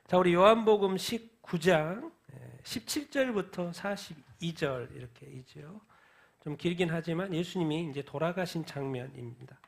자, 우리 요한복음 19장 17절부터 42절 이렇게 있죠. 좀 길긴 하지만 예수님이 이제 돌아가신 장면입니다.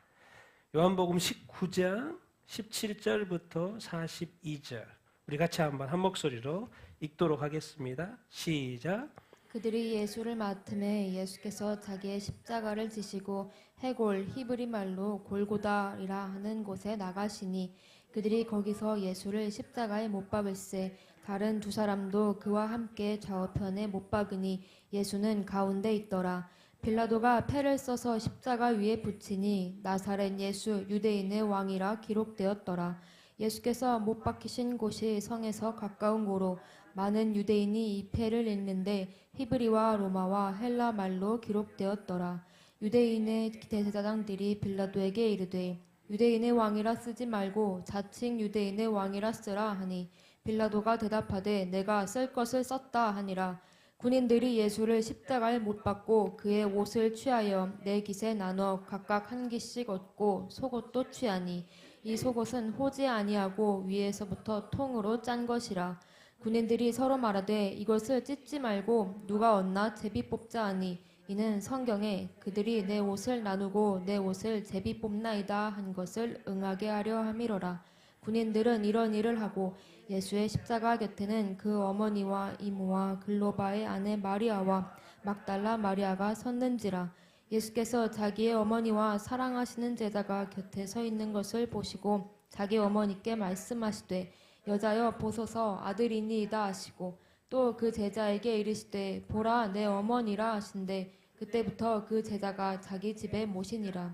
요한복음 19장 17절부터 42절. 우리 같이 한번 한 목소리로 읽도록 하겠습니다. 시작. 그들이 예수를 맡음에 예수께서 자기의 십자가를 지시고 해골 히브리 말로 골고다리라 하는 곳에 나가시니 그들이 거기서 예수를 십자가에 못 박을세 다른 두 사람도 그와 함께 좌우편에 못 박으니 예수는 가운데 있더라. 빌라도가 패를 써서 십자가 위에 붙이니 나사렛 예수 유대인의 왕이라 기록되었더라. 예수께서 못 박히신 곳이 성에서 가까운 고로 많은 유대인이 이 패를 읽는데 히브리와 로마와 헬라 말로 기록되었더라. 유대인의 대제사장들이 빌라도에게 이르되 유대인의 왕이라 쓰지 말고 자칭 유대인의 왕이라 쓰라 하니 빌라도가 대답하되 내가 쓸 것을 썼다 하니라. 군인들이 예수를 십자가에 못 박고 그의 옷을 취하여 네 깃에 나눠 각각 한 깃씩 얻고 속옷도 취하니 이 속옷은 호지 아니하고 위에서부터 통으로 짠 것이라. 군인들이 서로 말하되 이것을 찢지 말고 누가 얻나 제비 뽑자 하니 이는 성경에 그들이 내 옷을 나누고 내 옷을 제비 뽑나이다 한 것을 응하게 하려 함이로라. 군인들은 이런 일을 하고 예수의 십자가 곁에는 그 어머니와 이모와 글로바의 아내 마리아와 막달라 마리아가 섰는지라. 예수께서 자기의 어머니와 사랑하시는 제자가 곁에 서 있는 것을 보시고 자기 어머니께 말씀하시되 여자여 보소서 아들이니이다 하시고 또 그 제자에게 이르시되 보라 내 어머니라 하신대 그때부터 그 제자가 자기 집에 모시니라.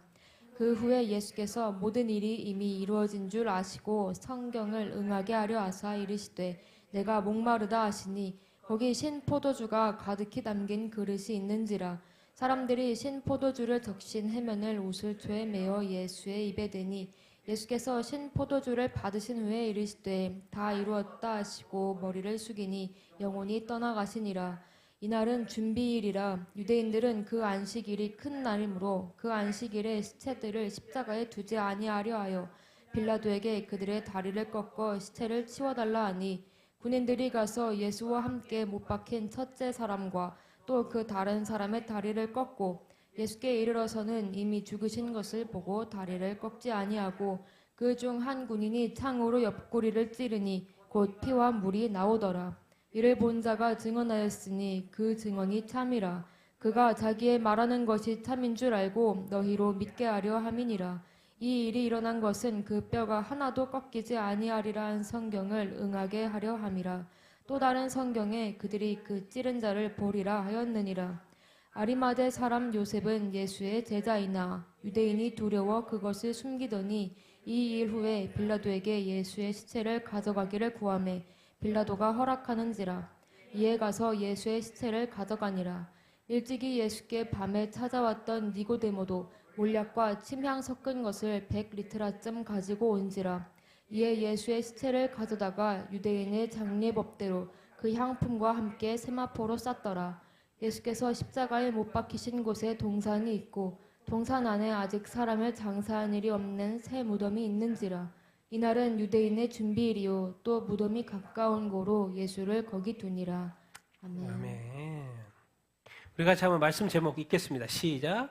그 후에 예수께서 모든 일이 이미 이루어진 줄 아시고 성경을 응하게 하려 하사 이르시되 내가 목마르다 하시니 거기 신 포도주가 가득히 담긴 그릇이 있는지라. 사람들이 신 포도주를 적신 해면을 우슬초에 메어 예수의 입에 대니 예수께서 신 포도주를 받으신 후에 이르시되 다 이루었다 하시고 머리를 숙이니 영혼이 떠나가시니라. 이날은 준비일이라. 유대인들은 그 안식일이 큰 날이므로 그 안식일에 시체들을 십자가에 두지 아니하려 하여 빌라도에게 그들의 다리를 꺾어 시체를 치워달라 하니 군인들이 가서 예수와 함께 못 박힌 첫째 사람과 또 그 다른 사람의 다리를 꺾고 예수께 이르러서는 이미 죽으신 것을 보고 다리를 꺾지 아니하고 그 중 한 군인이 창으로 옆구리를 찌르니 곧 피와 물이 나오더라. 이를 본 자가 증언하였으니 그 증언이 참이라. 그가 자기의 말하는 것이 참인 줄 알고 너희로 믿게 하려 함이니라. 이 일이 일어난 것은 그 뼈가 하나도 꺾이지 아니하리라 한 성경을 응하게 하려 함이라. 또 다른 성경에 그들이 그 찌른 자를 보리라 하였느니라. 아리마대 사람 요셉은 예수의 제자이나 유대인이 두려워 그것을 숨기더니 이 일 후에 빌라도에게 예수의 시체를 가져가기를 구하매 빌라도가 허락하는지라. 이에 가서 예수의 시체를 가져가니라. 일찍이 예수께 밤에 찾아왔던 니고데모도 몰약과 침향 섞은 것을 100리트라쯤 가지고 온지라. 이에 예수의 시체를 가져다가 유대인의 장례법대로 그 향품과 함께 세마포로 쌌더라. 예수께서 십자가에 못 박히신 곳에 동산이 있고 동산 안에 아직 사람을 장사한 일이 없는 새 무덤이 있는지라. 이날은 유대인의 준비일이요 또 무덤이 가까운 고로 예수를 거기 두니라. 아멘. 아멘. 우리 같이 한번 말씀 제목 읽겠습니다. 시작.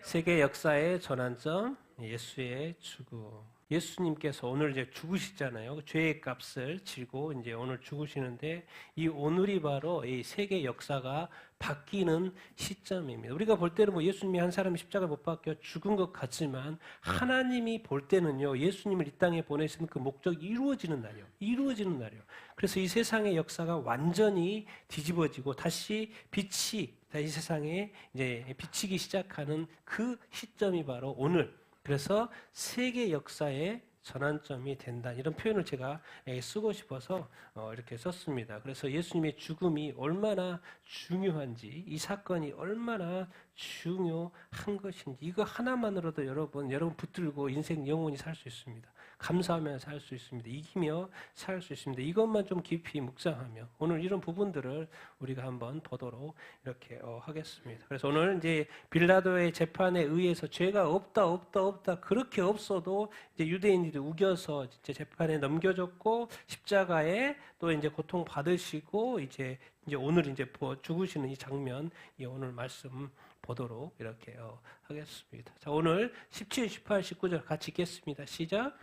세계 역사의 전환점 예수의 죽음. 예수님께서 오늘 이제 죽으시잖아요. 죄의 값을 지고 이제 오늘 죽으시는데 이 오늘이 바로 이 세계 역사가 바뀌는 시점입니다. 우리가 볼 때는 뭐 예수님이 한 사람이 십자가에 못 박혀 죽은 것 같지만 하나님이 볼 때는요. 예수님을 이 땅에 보내시는 그 목적이 이루어지는 날이요. 이루어지는 날이요. 그래서 이 세상의 역사가 완전히 뒤집어지고 다시 빛이 이 세상에 이제 비치기 시작하는 그 시점이 바로 오늘. 그래서 세계 역사의 전환점이 된다. 이런 표현을 제가 쓰고 싶어서 이렇게 썼습니다. 그래서 예수님의 죽음이 얼마나 중요한지, 이 사건이 얼마나 중요한 것인지, 이거 하나만으로도 여러분 붙들고 인생 영원히 살 수 있습니다. 감사하며 살 수 있습니다. 이기며 살 수 있습니다. 이것만 좀 깊이 묵상하며 오늘 이런 부분들을 우리가 한번 보도록 이렇게 하겠습니다. 그래서 오늘 이제 빌라도의 재판에 의해서 죄가 없다 그렇게 없어도 이제 유대인들이 우겨서 이제 재판에 넘겨졌고 십자가에 또 이제 고통 받으시고 이제 오늘 이제 죽으시는 이 장면, 이 오늘 말씀 보도록 이렇게 하겠습니다. 자, 오늘 17, 18, 19절 같이 읽겠습니다. 시작.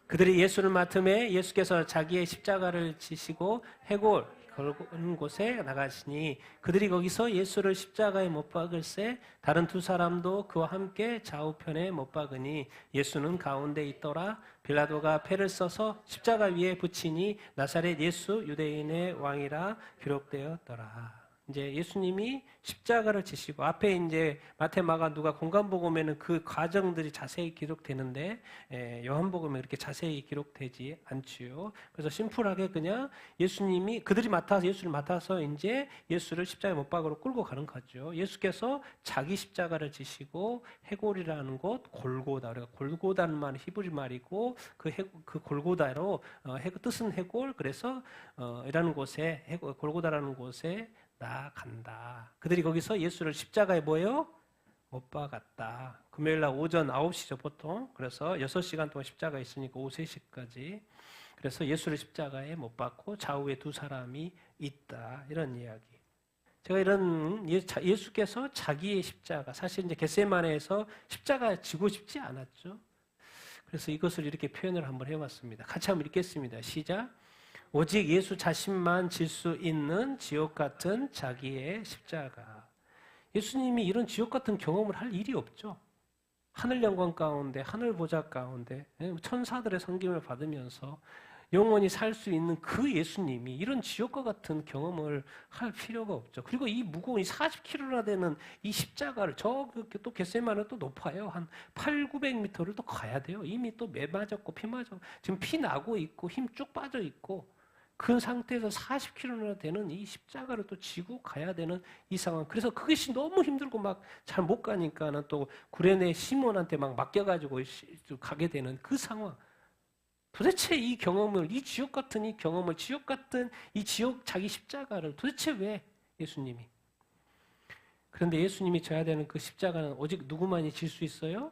그들이 예수를 맡음에 예수께서 자기의 십자가를 지시고 해골 걸은 곳에 나가시니 그들이 거기서 예수를 십자가에 못 박을새 다른 두 사람도 그와 함께 좌우편에 못 박으니 예수는 가운데 있더라. 빌라도가 패를 써서 십자가 위에 붙이니 나사렛 예수 유대인의 왕이라 기록되었더라. 이제 예수님이 십자가를 지시고 앞에 이제 마태, 마가, 누가 공간복음에는 그 과정들이 자세히 기록되는데 요한복음에 이렇게 자세히 기록되지 않지요. 그래서 심플하게 그냥 예수님이 그들이 예수를 맡아서 이제 예수를 십자가에 못 박으러 끌고 가는 거죠. 예수께서 자기 십자가를 지시고 해골이라는 곳 골고다, 우리가 골고다는 말은 히브리 말이고 그 골고다로 뜻은 해골, 그래서 이라는 곳에 골고다라는 곳에 나간다. 그들이 거기서 예수를 십자가에 뭐예요? 못 박았다. 금요일날 오전 9시죠 보통. 그래서 6시간 동안 십자가에 있으니까 오후 3시까지. 그래서 예수를 십자가에 못 박고 좌우에 두 사람이 있다. 이런 이야기. 제가 이런 예수께서 자기의 십자가, 사실 이제 겟세마네에서 십자가 지고 싶지 않았죠. 그래서 이것을 이렇게 표현을 한번 해봤습니다. 같이 한번 읽겠습니다. 시작. 오직 예수 자신만 질 수 있는 지옥 같은 자기의 십자가. 예수님이 이런 지옥 같은 경험을 할 일이 없죠. 하늘 영광 가운데, 하늘 보좌 가운데 천사들의 섬김을 받으면서 영원히 살 수 있는 그 예수님이 이런 지옥과 같은 경험을 할 필요가 없죠. 그리고 이 무거운 40kg나 되는 이 십자가를 또 겟세마네는 또 높아요. 한 800~900m를 또 가야 돼요. 이미 또 매 맞았고 피 맞았고 지금 피 나고 있고 힘 쭉 빠져 있고 그 상태에서 40kg나 되는 이 십자가를 또 지고 가야 되는 이 상황. 그래서 그것이 너무 힘들고 막 잘 못 가니까는 또 구레네 시몬한테 막 맡겨가지고 가게 되는 그 상황. 도대체 이 경험을, 이 지옥 같은 이 경험을, 지옥 같은 이 지옥 자기 십자가를 도대체 왜 예수님이? 그런데 예수님이 져야 되는 그 십자가는 오직 누구만이 질 수 있어요?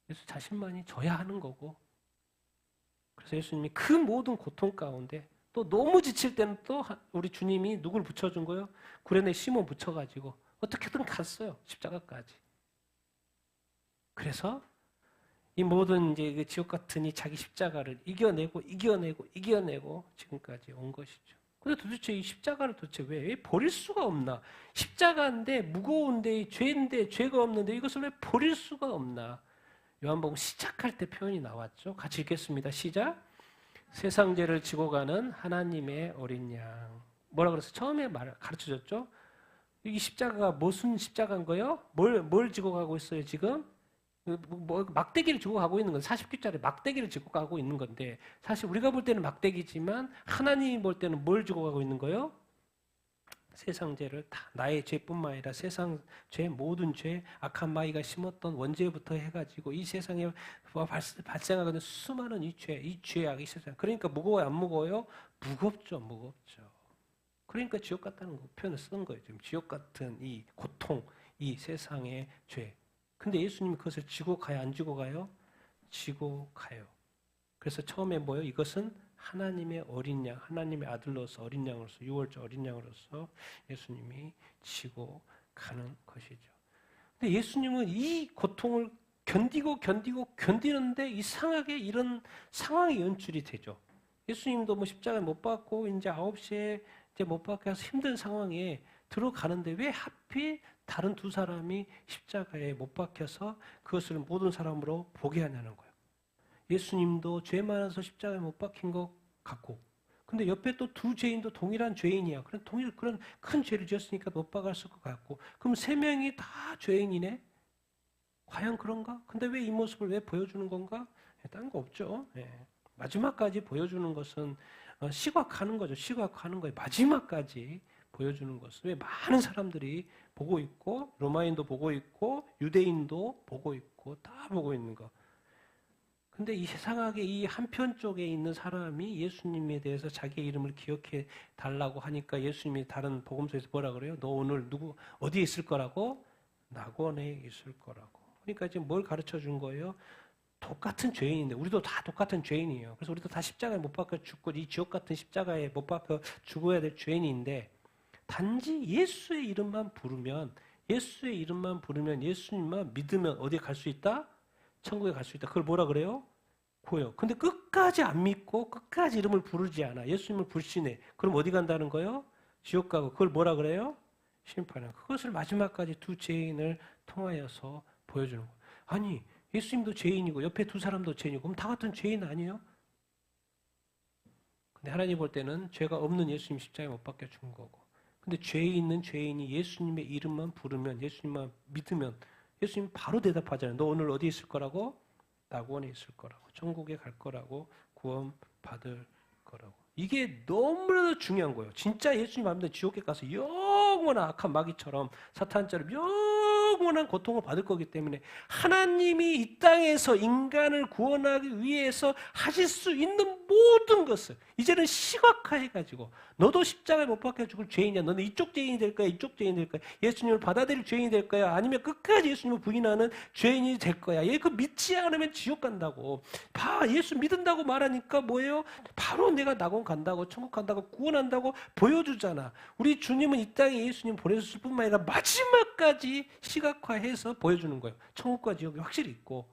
예수 자신만이 져야 하는 거고. 그래서 예수님이 그 모든 고통 가운데 또 너무 지칠 때는 또 우리 주님이 누굴 붙여준 거예요? 구레네 시몬 붙여가지고 어떻게든 갔어요. 십자가까지. 그래서 이 모든 이제 그 지옥 같은 이 자기 십자가를 이겨내고 지금까지 온 것이죠. 근데 도대체 이 십자가를 도대체 왜 버릴 수가 없나? 십자가인데 무거운데 죄인데 죄가 없는데 이것을 왜 버릴 수가 없나? 요한복음 시작할 때 표현이 나왔죠. 같이 읽겠습니다. 시작. 세상 죄를 지고 가는 하나님의 어린 양. 뭐라 그래서 처음에 가르쳐줬죠. 이 십자가가 무슨 십자가인 거예요? 뭘 지고 가고 있어요 지금? 막대기를 지고 가고 있는 건 40규짜리 막대기를 지고 가고 있는 건데 사실 우리가 볼 때는 막대기지만 하나님이 볼 때는 뭘 지고 가고 있는 거예요? 세상 죄를 다 나의 죄뿐만 아니라 세상 죄 모든 죄 악한 마귀가 심었던 원죄부터 해가지고 이 세상에 발생하는 수많은 이 죄악 이 세상 그러니까 무거워요 안 무거워요? 무겁죠. 그러니까 지옥 같다는 표현을 쓰는 거예요. 지금 지옥 같은 이 고통 이 세상의 죄. 근데 예수님이 그것을 지고 가요? 안 지고 가요? 지고 가요. 그래서 처음에 뭐예요? 이것은 하나님의 어린 양, 하나님의 아들로서 어린 양으로서 유월절 어린 양으로서 예수님이 지고 가는 것이죠. 근데 예수님은 이 고통을 견디는데 이상하게 이런 상황이 연출이 되죠. 예수님도 뭐 십자가에 못 박고 이제 9시에 이제 못 박혀서 힘든 상황에 들어가는데 왜 하필 다른 두 사람이 십자가에 못 박혀서 그것을 모든 사람으로 보게 하냐는 거예요. 예수님도 죄 많아서 십자가에 못 박힌 것 같고 근데 옆에 또 두 죄인도 동일한 죄인이야. 그런 큰 죄를 지었으니까 못 박았을 것 같고 그럼 세 명이 다 죄인이네? 과연 그런가? 근데 왜 이 모습을 왜 보여주는 건가? 딴 거 없죠. 마지막까지 보여주는 것은 시각하는 거죠. 시각하는 거예요. 마지막까지 보여주는 것은 왜 많은 사람들이 보고 있고 로마인도 보고 있고 유대인도 보고 있고 다 보고 있는 거. 근데 이상하게 이 한편 쪽에 있는 사람이 예수님에 대해서 자기의 이름을 기억해 달라고 하니까 예수님이 다른 복음서에서 뭐라 그래요? 너 오늘 어디에 있을 거라고? 낙원에 있을 거라고. 그러니까 지금 뭘 가르쳐 준 거예요? 똑같은 죄인인데 우리도 다 똑같은 죄인이에요. 그래서 우리도 다 십자가에 못 박혀 죽고 이 지옥 같은 십자가에 못 박혀 죽어야 될 죄인인데 단지 예수의 이름만 부르면 예수님만 믿으면 어디에 갈 수 있다? 천국에 갈 수 있다. 그걸 뭐라 그래요? 고요. 근데 끝까지 안 믿고 끝까지 이름을 부르지 않아. 예수님을 불신해. 그럼 어디 간다는 거예요? 지옥 가고. 그걸 뭐라 그래요? 심판은. 그것을 마지막까지 두 죄인을 통하여서 보여주는 거예요. 아니 예수님도 죄인이고 옆에 두 사람도 죄인이고 그럼 다 같은 죄인 아니에요? 근데 하나님 볼 때는 죄가 없는 예수님 십자가에 못 박혀 죽은 거고 근데 죄 있는 죄인이 예수님의 이름만 부르면 예수님만 믿으면 예수님 바로 대답하잖아요. 너 오늘 어디 있을 거라고? 낙원에 있을 거라고. 천국에 갈 거라고. 구원 받을 거라고. 이게 너무나도 중요한 거예요. 진짜 예수님 믿으면 지옥에 가서 영원한 악한 마귀처럼 사탄처럼 영원한 고통을 받을 거기 때문에 하나님이 이 땅에서 인간을 구원하기 위해서 하실 수 있는 모든 것을 이제는 시각화해가지고 너도 십자가에 못 박혀 죽을 죄인이야. 너는 이쪽 죄인이 될 거야. 이쪽 죄인이 될 거야. 예수님을 받아들일 죄인이 될 거야. 아니면 끝까지 예수님을 부인하는 죄인이 될 거야. 얘 그 믿지 않으면 지옥 간다고. 봐 예수 믿는다고 말하니까 뭐예요? 바로 내가 낙원 간다고 천국 간다고 구원한다고 보여주잖아. 우리 주님은 이 땅에 예수님 보내셨을 뿐만 아니라 마지막까지 시각화해서 보여주는 거예요. 천국과 지옥이 확실히 있고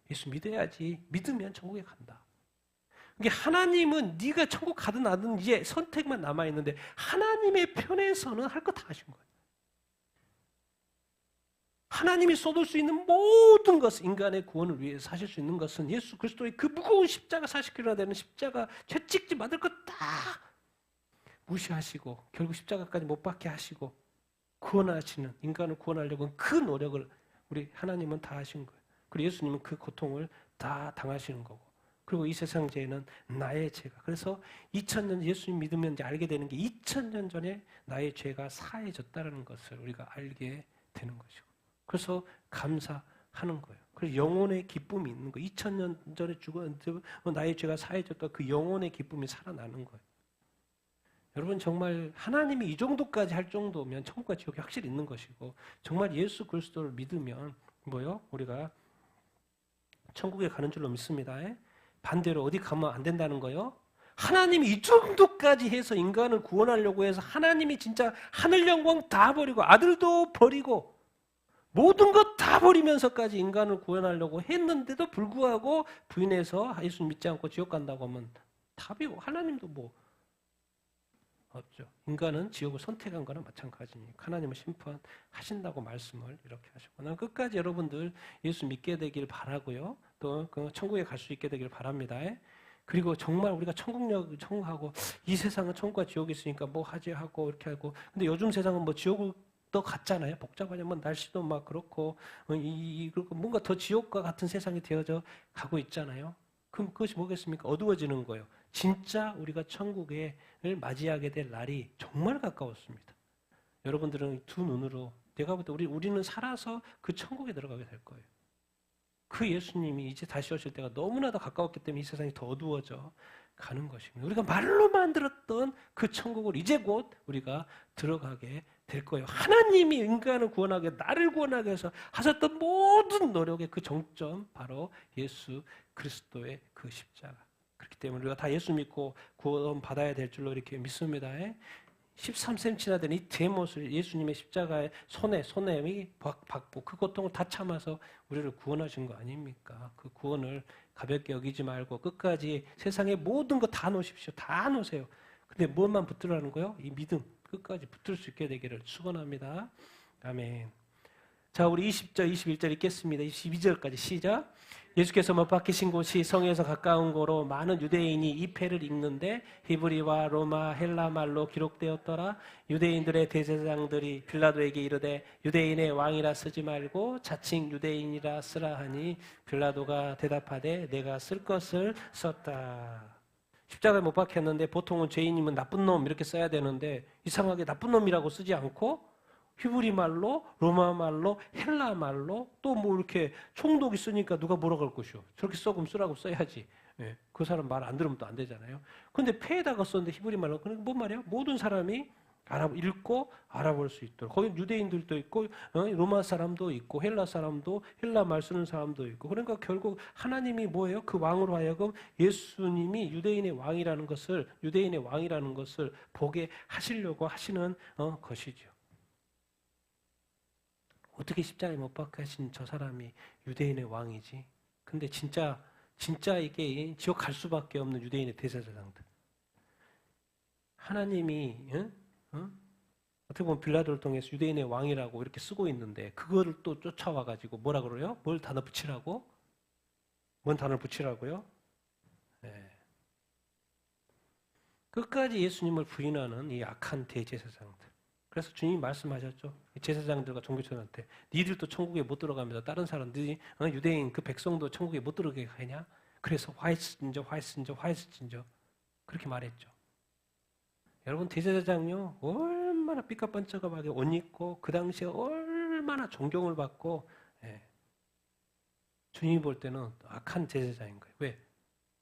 예수 믿어야지. 믿으면 천국에 간다. 이게 하나님은 네가 천국 가든 안 가든 이제 선택만 남아있는데 하나님의 편에서는 할 거 다 하신 거예요. 하나님이 쏟을 수 있는 모든 것, 인간의 구원을 위해서 하실 수 있는 것은 예수 그리스도의 그 무거운 십자가 40kg나 되는 십자가 채찍질 만들 것 다 무시하시고 결국 십자가까지 못 박게 하시고 구원하시는 인간을 구원하려고 그 노력을 우리 하나님은 다 하신 거예요. 그리고 예수님은 그 고통을 다 당하시는 거고 그리고 이 세상 죄는 나의 죄가 그래서 2000년 예수님 믿으면 이제 알게 되는 게 2000년 전에 나의 죄가 사해졌다는 것을 우리가 알게 되는 것이고 그래서 감사하는 거예요. 그래서 영혼의 기쁨이 있는 거예요. 2000년 전에 죽었는데 나의 죄가 사해졌다 그 영혼의 기쁨이 살아나는 거예요. 여러분 정말 하나님이 이 정도까지 할 정도면 천국과 지옥이 확실히 있는 것이고 정말 예수 그리스도를 믿으면 뭐요? 우리가 천국에 가는 줄로 믿습니다. 반대로 어디 가면 안 된다는 거예요? 하나님이 이 정도까지 해서 인간을 구원하려고 해서 하나님이 진짜 하늘 영광 다 버리고 아들도 버리고 모든 것 다 버리면서까지 인간을 구원하려고 했는데도 불구하고 부인해서 예수 믿지 않고 지옥 간다고 하면 답이 하나님도 뭐 없죠. 인간은 지옥을 선택한 거나 마찬가지니까 하나님은 심판하신다고 말씀을 이렇게 하시고 난 끝까지 여러분들 예수 믿게 되길 바라고요. 또 천국에 갈 수 있게 되길 바랍니다. 그리고 정말 우리가 천국하고 이 세상은 천국과 지옥이 있으니까 뭐 하지 하고 이렇게 하고 근데 요즘 세상은 뭐 지옥을 더 같잖아요. 복잡하냐면 날씨도 막 그렇고 그리고 뭔가 더 지옥과 같은 세상이 되어져 가고 있잖아요. 그럼 그것이 뭐겠습니까? 어두워지는 거예요. 진짜 우리가 천국을 맞이하게 될 날이 정말 가까웠습니다. 여러분들은 두 눈으로 내가 볼 때 우리는 살아서 그 천국에 들어가게 될 거예요. 그 예수님이 이제 다시 오실 때가 너무나도 가까웠기 때문에 이 세상이 더 어두워져 가는 것입니다. 우리가 말로만 들었던 그 천국을 이제 곧 우리가 들어가게 될 거예요. 하나님이 인간을 구원하게 나를 구원하게 해서 하셨던 모든 노력의 그 정점 바로 예수 그리스도의 그 십자가. 그렇기 때문에 우리가 다 예수 믿고 구원 받아야 될 줄로 이렇게 믿습니다. 13cm나 되는 이 대못을 예수님의 십자가의 손에 받고 그 고통을 다 참아서 우리를 구원하신 거 아닙니까? 그 구원을 가볍게 여기지 말고 끝까지 세상의 모든 거 다 놓으십시오. 다 놓으세요. 근데 무엇만 붙들라는 거예요? 이 믿음 끝까지 붙들 수 있게 되기를 축원합니다. 아멘. 자, 우리 20절, 21절 읽겠습니다. 22절까지 시작. 예수께서 못 박히신 곳이 성에서 가까운 거로 많은 유대인이 이 패를 읽는데 히브리와 로마 헬라 말로 기록되었더라. 유대인들의 대제사장들이 빌라도에게 이르되 유대인의 왕이라 쓰지 말고 자칭 유대인이라 쓰라 하니 빌라도가 대답하되 내가 쓸 것을 썼다. 십자가에 못 박혔는데 보통은 죄인이면 나쁜 놈 이렇게 써야 되는데 이상하게 나쁜 놈이라고 쓰지 않고 히브리 말로, 로마 말로, 헬라 말로, 또 뭐 이렇게 총독이 쓰니까 누가 뭐라고 할 것이오. 저렇게 써금 쓰라고 써야지. 예, 그 사람 말 안 들으면 또 안 되잖아요. 근데 폐에다가 썼는데 히브리 말로, 그러니까 뭔 말이야? 모든 사람이 읽고 알아볼 수 있도록. 거기 유대인들도 있고, 로마 사람도 있고, 헬라 사람도, 헬라 말 쓰는 사람도 있고. 그러니까 결국 하나님이 뭐예요? 그 왕으로 하여금 예수님이 유대인의 왕이라는 것을 보게 하시려고 하시는 것이죠. 어떻게 십자가에 못 박혀 하신 저 사람이 유대인의 왕이지? 근데 진짜 이게 지옥 갈 수밖에 없는 유대인의 대제사장들. 하나님이 어떻게 보면 빌라도를 통해서 유대인의 왕이라고 이렇게 쓰고 있는데 그거를 또 쫓아와가지고 뭐라 그래요? 뭘 단어 붙이라고? 뭔 단어를 붙이라고요? 네. 끝까지 예수님을 부인하는 이 악한 대제사장들. 그래서 주님이 말씀하셨죠. 제사장들과 종교천한테 니들도 천국에 못 들어가면서 다른 사람들이 유대인 그 백성도 천국에 못 들어가게 하냐? 그래서 화이스진저 그렇게 말했죠. 여러분 대제사장요 얼마나 삐까뻔쩍하게 옷 입고 그 당시에 얼마나 존경을 받고 주님이 볼 때는 악한 제사장인 거예요. 왜?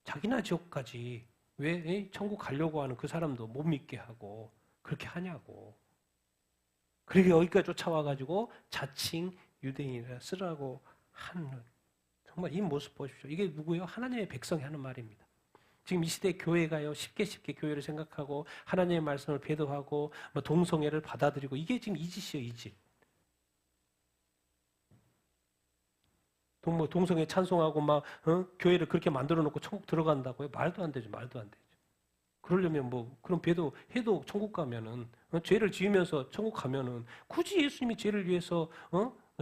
자기나 지옥까지 왜 천국 가려고 하는 그 사람도 못 믿게 하고 그렇게 하냐고. 그렇게 여기까지 쫓아와가지고 자칭 유대인이라 쓰라고 하는 정말 이 모습 보십시오. 이게 누구예요? 하나님의 백성이 하는 말입니다. 지금 이 시대 교회가요 쉽게 교회를 생각하고 하나님의 말씀을 배도하고 뭐 동성애를 받아들이고 이게 지금 이 짓이에요. 이 짓. 동성애 찬송하고 막 교회를 그렇게 만들어 놓고 천국 들어간다고요? 말도 안 되죠. 그러려면 그럼 배도해도 천국 가면은 죄를 지으면서 천국 가면은 굳이 예수님이 죄를 위해서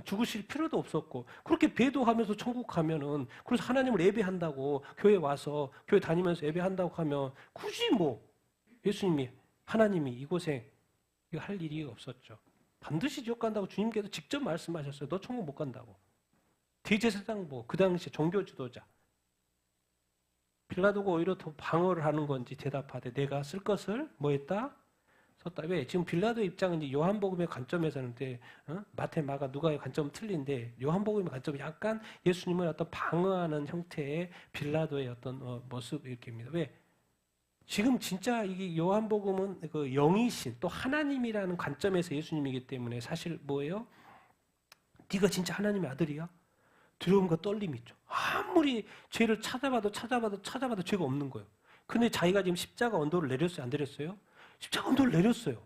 죽으실 필요도 없었고 그렇게 배도하면서 천국 가면은 그래서 하나님을 예배한다고 교회 와서 교회 다니면서 예배한다고 하면 굳이 예수님이 하나님이 이곳에 이거 할 일이 없었죠. 반드시 지옥 간다고 주님께서 직접 말씀하셨어요. 너 천국 못 간다고. 대제사장 그 당시 종교 지도자 빌라도가 오히려 더 방어를 하는 건지 대답하되 내가 쓸 것을 했다? 썼다. 왜? 지금 빌라도의 입장은 이제 요한복음의 관점에서는 마태, 마가, 누가의 관점은 틀린데 요한복음의 관점은 약간 예수님을 어떤 방어하는 형태의 빌라도의 어떤 모습입니다. 왜? 지금 진짜 이게 요한복음은 그 영이신 또 하나님이라는 관점에서 예수님이기 때문에 사실 뭐예요? 네가 진짜 하나님의 아들이야? 두려움과 떨림이 있죠. 아무리 죄를 찾아봐도 죄가 없는 거예요. 근데 자기가 지금 십자가 언도를 내렸어요? 안 내렸어요? 십자가 언도를 내렸어요.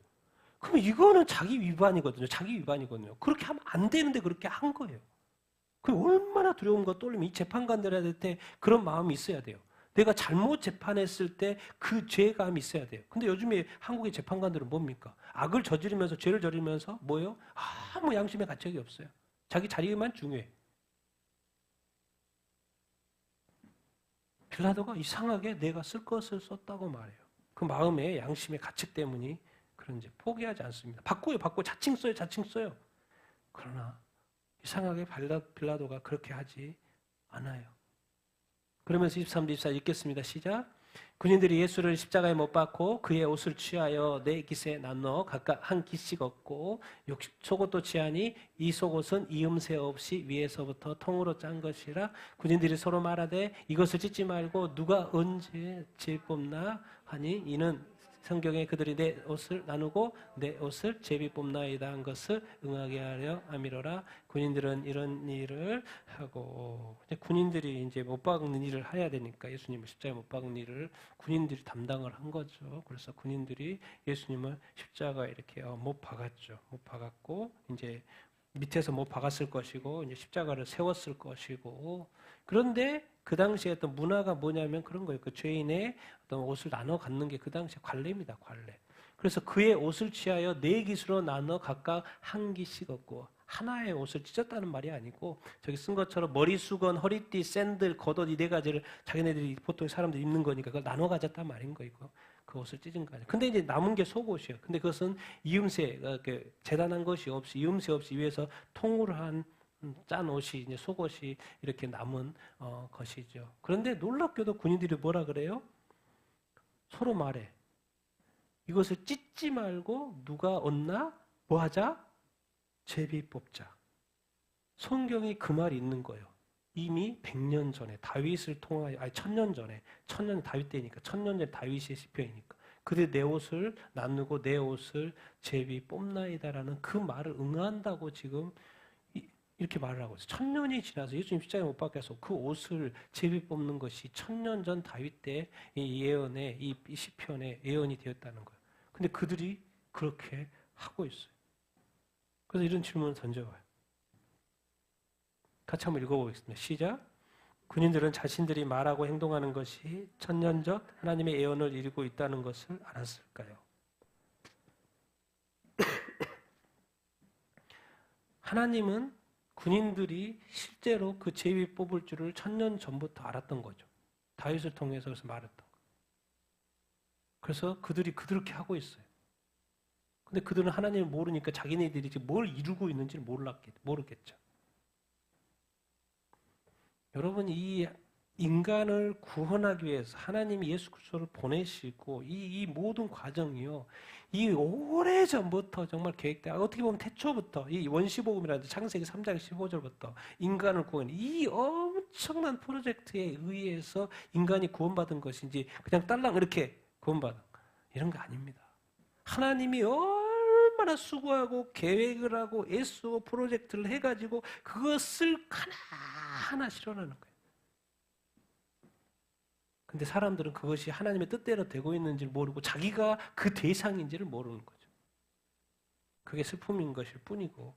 그러면 이거는 자기 위반이거든요. 그렇게 하면 안 되는데 그렇게 한 거예요. 그 얼마나 두려움과 떨림이 이 재판관들 해야 될 때 그런 마음이 있어야 돼요. 내가 잘못 재판했을 때 그 죄감이 있어야 돼요. 근데 요즘에 한국의 재판관들은 뭡니까? 악을 저지르면서 죄를 저지르면서 뭐예요? 아무 양심의 가책이 없어요. 자기 자리만 중요해. 빌라도가 이상하게 내가 쓸 것을 썼다고 말해요. 그 마음의 양심의 가책 때문이 그런지 포기하지 않습니다. 바꿔요. 자칭 써요. 그러나 이상하게 빌라도가 그렇게 하지 않아요. 그러면서 23절 24절 읽겠습니다. 시작. 군인들이 예수를 십자가에 못 박고 그의 옷을 취하여 네 깃에 나눠 각각 한 깃씩 얻고 속옷도 취하니 이 속옷은 이음새 없이 위에서부터 통으로 짠 것이라 군인들이 서로 말하되 이것을 찢지 말고 누가 언제 제뽑나 하니 이는 성경에 그들이 내 옷을 나누고 내 옷을 제비 뽑나이다 한 것을 응하게 하려 함이로라. 군인들은 이런 일을 하고 군인들이 이제 못 박는 일을 해야 되니까 예수님을 십자가에 못 박는 일을 군인들이 담당을 한 거죠. 그래서 군인들이 예수님을 십자가에 이렇게 못 박았죠. 못 박았고 이제 밑에서 못 박았을 것이고 이제 십자가를 세웠을 것이고 그런데 그 당시에 어떤 문화가 뭐냐면 그런 거예요. 그 죄인의 어떤 옷을 나눠 갖는 게 그 당시에 관례입니다. 관례. 그래서 그의 옷을 취하여 네 깃으로 나눠 각각 한 깃씩 얻고 하나의 옷을 찢었다는 말이 아니고 저기 쓴 것처럼 머리 수건, 허리띠, 샌들, 겉옷 이 네 가지를 자기네들이 보통 사람들이 입는 거니까 그걸 나눠 가졌단 말인 거예요. 그 옷을 찢은 거 아니에요. 근데 이제 남은 게 속옷이에요. 근데 그것은 이음새, 재단한 것이 없이 이음새 없이 위에서 통으로 한 짠 옷이 이제 속옷이 이렇게 남은 것이죠. 그런데 놀랍게도 군인들이 뭐라 그래요? 서로 말해. 이것을 찢지 말고 누가 얻나? 뭐 하자? 제비 뽑자. 성경에 그 말이 있는 거예요. 이미 100년 전에 다윗을 통하여, 아니 1000년 전에, 1000년 다윗 때니까 1000년 전에 다윗의 시편이니까 그들 내 옷을 나누고 내 옷을 제비 뽑나이다라는 그 말을 응한다고 지금 이렇게 말을 하고 있어요. 1000년이 지나서 예수님 십자가에 못 박혀서 그 옷을 제비 뽑는 것이 1000년 전 다윗 때 이 예언의 이 시편의 예언이 되었다는 거예요. 근데 그들이 그렇게 하고 있어요. 그래서 이런 질문을 던져봐요. 같이 한번 읽어보겠습니다. 시작. 군인들은 자신들이 말하고 행동하는 것이 천년적 하나님의 예언을 이루고 있다는 것을 알았을까요? 하나님은 군인들이 실제로 그 제비 뽑을 줄을 1000년 전부터 알았던 거죠. 다윗을 통해서 그래서 말했던 거. 그래서 그들이 그렇게 하고 있어요. 근데 그들은 하나님을 모르니까 자기네들이 지금 뭘 이루고 있는지를 모르겠죠. 여러분, 이 인간을 구원하기 위해서 하나님이 예수 그리스도를 보내시고 이 모든 과정이요. 이 오래전부터 정말 계획돼. 어떻게 보면 태초부터 이 원시복음이라든지 창세기 3장 15절부터 인간을 구원, 이 엄청난 프로젝트에 의해서 인간이 구원받은 것인지 그냥 딸랑 이렇게 구원받은 이런 거 아닙니다. 하나님이 얼마나 수고하고 계획을 하고 애쓰고 프로젝트를 해가지고 그것을 하나하나 실현하는 거예요. 근데 사람들은 그것이 하나님의 뜻대로 되고 있는지를 모르고 자기가 그 대상인지를 모르는 거죠. 그게 슬픔인 것일 뿐이고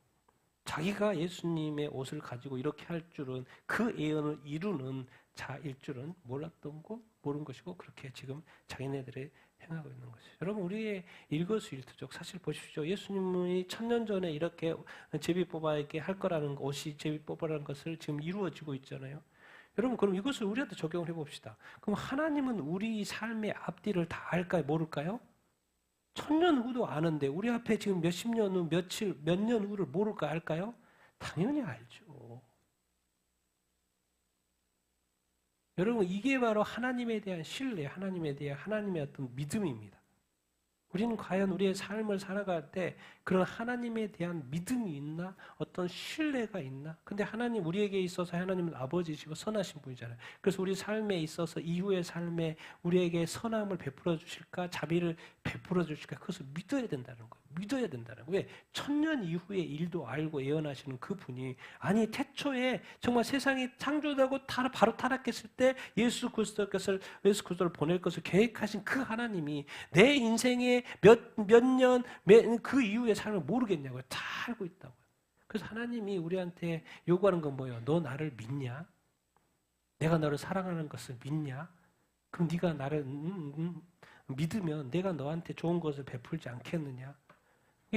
자기가 예수님의 옷을 가지고 이렇게 할 줄은 그 예언을 이루는 자일 줄은 몰랐던 거 모르는 것이고 그렇게 지금 자기네들이 행하고 있는 것이죠. 여러분 우리의 일거수일투족 사실 보십시오. 예수님이 1000년 전에 이렇게 제비 뽑아에게 할 거라는 옷이 제비 뽑아라는 것을 지금 이루어지고 있잖아요. 여러분 그럼 이것을 우리한테 적용을 해봅시다. 그럼 하나님은 우리 삶의 앞뒤를 다 알까요? 모를까요? 1000년 후도 아는데 우리 앞에 지금 몇십 년 후, 며칠, 몇 년 후를 모를까 알까요? 당연히 알죠. 여러분 이게 바로 하나님에 대한 신뢰, 하나님에 대한 하나님의 어떤 믿음입니다. 우리는 과연 우리의 삶을 살아갈 때 그런 하나님에 대한 믿음이 있나? 어떤 신뢰가 있나? 근데 하나님 우리에게 있어서 하나님은 아버지시고 선하신 분이잖아요. 그래서 우리 삶에 있어서 이후의 삶에 우리에게 선함을 베풀어 주실까? 자비를 베풀어 주실까? 그것을 믿어야 된다는 거예요. 믿어야 된다는 거예요. 왜? 1000년 이후의 일도 알고 예언하시는 그분이 아니 태초에 정말 세상이 창조되고 바로 타락했을 때 예수 그리스도를 보낼 것을 계획하신 그 하나님이 내 인생의 몇 년 그 이후의 삶을 모르겠냐고요. 다 알고 있다고요. 그래서 하나님이 우리한테 요구하는 건 뭐예요? 너 나를 믿냐? 내가 너를 사랑하는 것을 믿냐? 그럼 네가 나를 믿으면 내가 너한테 좋은 것을 베풀지 않겠느냐?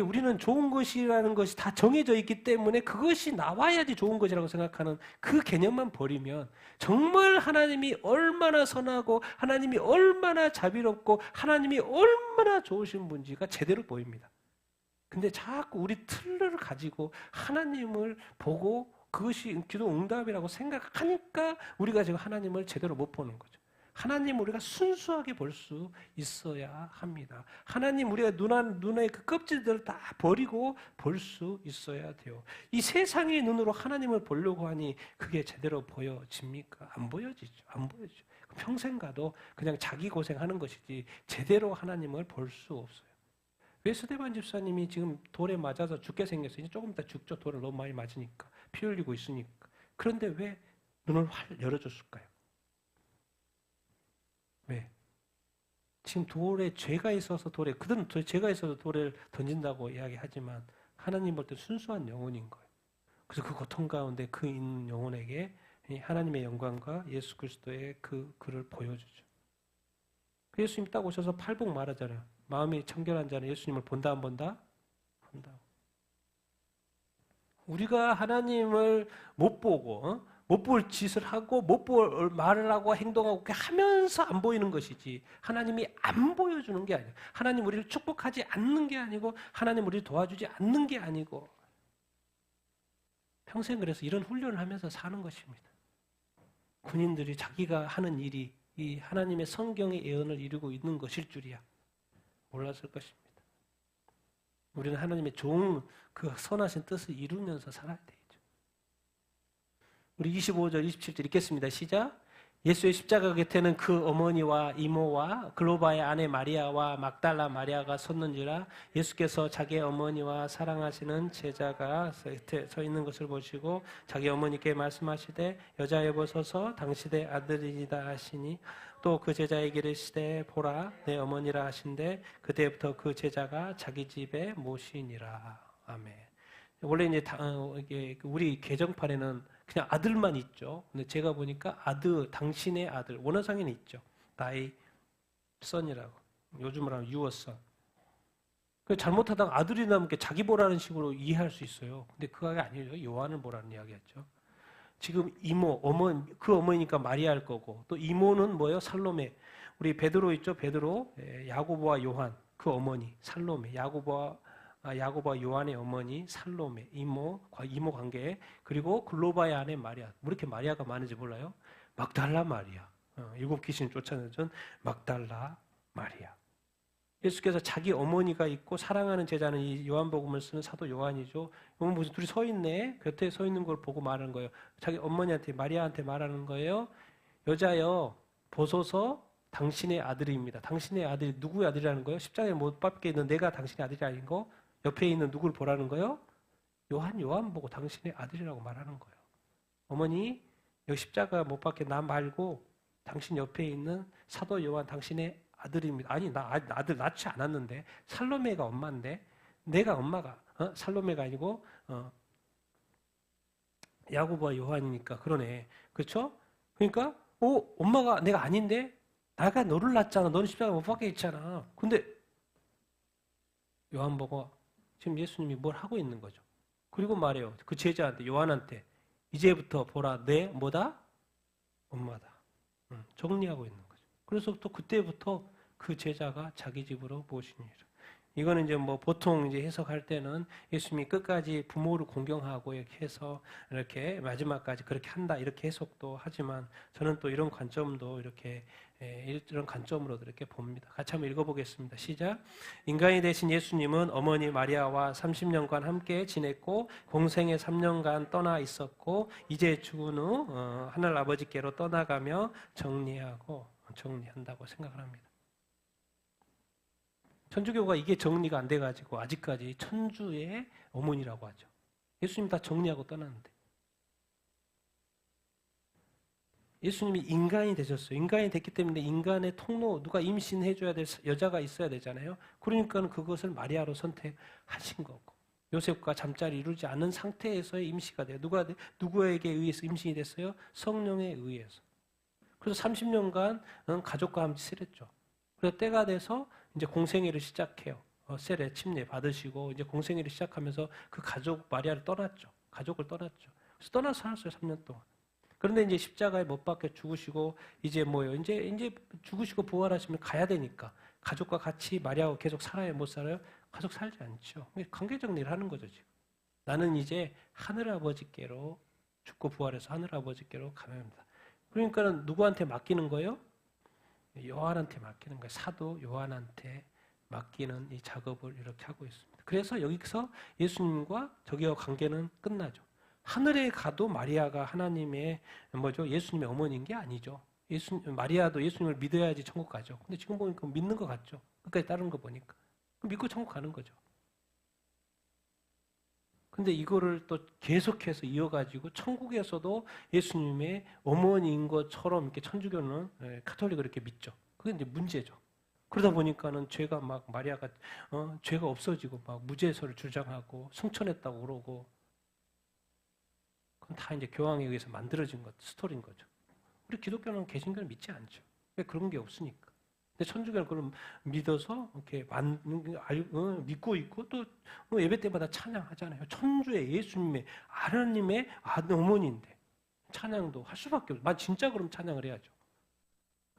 우리는 좋은 것이라는 것이 다 정해져 있기 때문에 그것이 나와야지 좋은 것이라고 생각하는 그 개념만 버리면 정말 하나님이 얼마나 선하고 하나님이 얼마나 자비롭고 하나님이 얼마나 좋으신 분지가 제대로 보입니다. 근데 자꾸 우리 틀을 가지고 하나님을 보고 그것이 기도 응답이라고 생각하니까 우리가 지금 하나님을 제대로 못 보는 거죠. 하나님 우리가 순수하게 볼 수 있어야 합니다. 하나님 우리가 눈의 그 껍질들을 다 버리고 볼 수 있어야 돼요. 이 세상의 눈으로 하나님을 보려고 하니 그게 제대로 보여집니까? 안 보여지죠. 안 보여지죠. 평생 가도 그냥 자기 고생하는 것이지 제대로 하나님을 볼 수 없어요. 왜 스데반 집사님이 지금 돌에 맞아서 죽게 생겼어요? 이제 조금 이따 죽죠. 돌을 너무 많이 맞으니까. 피 흘리고 있으니까. 그런데 왜 눈을 활 열어줬을까요? 왜? 지금 돌에 죄가 있어서 그들은 죄가 있어서 돌을 던진다고 이야기하지만 하나님 볼 때 순수한 영혼인 거예요. 그래서 그 고통 가운데 그 있는 영혼에게 하나님의 영광과 예수 그리스도의 그를 보여주죠. 예수님 딱 오셔서 팔복 말하잖아요. 마음이 청결한 자는 예수님을 본다 안 본다? 본다고. 우리가 하나님을 못 보고 못 볼 짓을 하고 못 볼 말을 하고 행동하고 하면서 안 보이는 것이지 하나님이 안 보여주는 게 아니에요. 하나님 우리를 축복하지 않는 게 아니고 하나님 우리를 도와주지 않는 게 아니고 평생 그래서 이런 훈련을 하면서 사는 것입니다. 군인들이 자기가 하는 일이 이 하나님의 성경의 예언을 이루고 있는 것일 줄이야 몰랐을 것입니다. 우리는 하나님의 좋은 그 선하신 뜻을 이루면서 살아야 되죠. 우리 25절, 27절 읽겠습니다. 시작. 예수의 십자가 곁에는 그 어머니와 이모와 글로바의 아내 마리아와 막달라 마리아가 섰는지라 예수께서 자기 어머니와 사랑하시는 제자가 서 있는 것을 보시고 자기 어머니께 말씀하시되 여자여 보소서 당신의 아들이다 하시니 또 그 제자에게 이르시되 보라 내 어머니라 하신대 그때부터 그 제자가 자기 집에 모시니라. 아멘. 원래 이제 이게 우리 개정판에는 그냥 아들만 있죠. 근데 제가 보니까 아들, 당신의 아들, 원어상에는 있죠. thy son이라고. 요즘으로 하면 your son. 잘못하다가 아들이 나면 자기 보라는 식으로 이해할 수 있어요. 근데 그게 아니에요. 요한을 보라는 이야기였죠. 지금 이모, 어머니, 그 어머니니까 마리아일 거고, 또 이모는 뭐예요? 살로메. 우리 베드로 있죠? 베드로, 야고보와 요한, 그 어머니, 살로메. 야고보와 요한의 어머니 살로메, 이모 관계, 그리고 글로바의 아내 마리아. 왜 이렇게 마리아가 많은지 몰라요? 막달라 마리아. 일곱 귀신 쫓아내던 막달라 마리아. 예수께서 자기 어머니가 있고 사랑하는 제자는 이 요한복음을 쓰는 사도 요한이죠. 요한 무슨 둘이 서 있네. 곁에 서 있는 걸 보고 말하는 거예요. 자기 어머니한테 마리아한테 말하는 거예요. 여자여 보소서 당신의 아들입니다. 당신의 아들이 누구의 아들이라는 거예요? 십자가에 못 박혀 있는 내가 당신의 아들이 아닌 거? 옆에 있는 누구를 보라는 거예요? 요한 보고 당신의 아들이라고 말하는 거예요. 어머니 여기 십자가 못 박혀 나 말고 당신 옆에 있는 사도 요한 당신의 아들입니다. 아니 나 아들 낳지 않았는데 살로메가 엄마인데 내가 엄마가 살로메가 아니고 야고보와 요한이니까 그러네. 그렇죠? 그러니까 엄마가 내가 아닌데 나가 너를 낳았잖아. 너는 십자가 못 박혀 있잖아. 근데 요한 보고 지금 예수님이 뭘 하고 있는 거죠. 그리고 말해요. 그 제자한테 요한한테 이제부터 보라 내 뭐다? 엄마다. 정리하고 있는 거죠. 그래서 또 그때부터 그 제자가 자기 집으로 모시니라. 이거는 이제 뭐 보통 이제 해석할 때는 예수님이 끝까지 부모를 공경하고 이렇게 해서 이렇게 마지막까지 그렇게 한다 이렇게 해석도 하지만 저는 또 이런 관점도 이렇게 이런 관점으로도 이렇게 봅니다. 같이 한번 읽어보겠습니다. 시작. 인간이 되신 예수님은 어머니 마리아와 30년간 함께 지냈고 공생의 3년간 떠나 있었고 이제 죽은 후 하늘 아버지께로 떠나가며 정리한다고 생각을 합니다. 천주교가 이게 정리가 안 돼가지고 아직까지 천주의 어머니라고 하죠. 예수님 다 정리하고 떠났는데. 예수님이 인간이 되셨어요. 인간이 됐기 때문에 인간의 통로, 누가 임신해줘야 될 여자가 있어야 되잖아요. 그러니까 그것을 마리아로 선택하신 거고. 요셉과 잠자리 이루지 않은 상태에서의 임시가 돼요. 누구에게 의해서 임신이 됐어요? 성령에 의해서. 그래서 30년간 가족과 함께 살았죠. 그래서 때가 돼서 이제 공생애를 시작해요. 셀에 침례 받으시고 이제 공생애를 시작하면서 그 가족 마리아를 떠났죠. 가족을 떠났죠. 그래서 떠나서 살았어요. 3년 동안. 그런데 이제 십자가에 못 박혀 죽으시고 이제 뭐요? 이제 죽으시고 부활하시면 가야 되니까 가족과 같이 마리아하고 계속 살아요? 못 살아요? 가족 살지 않죠. 관계 정리를 하는 거죠 지금. 나는 이제 하늘 아버지께로 죽고 부활해서 하늘 아버지께로 가면 합니다. 그러니까는 누구한테 맡기는 거예요? 요한한테 맡기는 거예요. 사도 요한한테 맡기는 이 작업을 이렇게 하고 있습니다. 그래서 여기서 예수님과 저기와 관계는 끝나죠. 하늘에 가도 마리아가 하나님의 예수님의 어머니인 게 아니죠. 마리아도 예수님을 믿어야지 천국 가죠. 근데 지금 보니까 믿는 것 같죠. 끝까지 따르는 거 보니까. 믿고 천국 가는 거죠. 근데 이거를 또 계속해서 이어가지고 천국에서도 예수님의 어머니인 것처럼 이렇게 천주교는 카톨릭을 이렇게 믿죠. 그게 이제 문제죠. 그러다 보니까는 죄가 막 마리아가 죄가 없어지고 막 무죄서를 주장하고 승천했다고 그러고 그건 다 이제 교황에 의해서 만들어진 스토리인 거죠. 우리 기독교는 개신교를 믿지 않죠. 왜 그런 게 없으니까. 근데 천주교는 그걸 믿어서 이렇게 믿고 있고 또 예배 때마다 찬양하잖아요. 천주의 예수님의 하나님의 어머니인데 찬양도 할 수밖에 없어요. 진짜 그럼 찬양을 해야죠.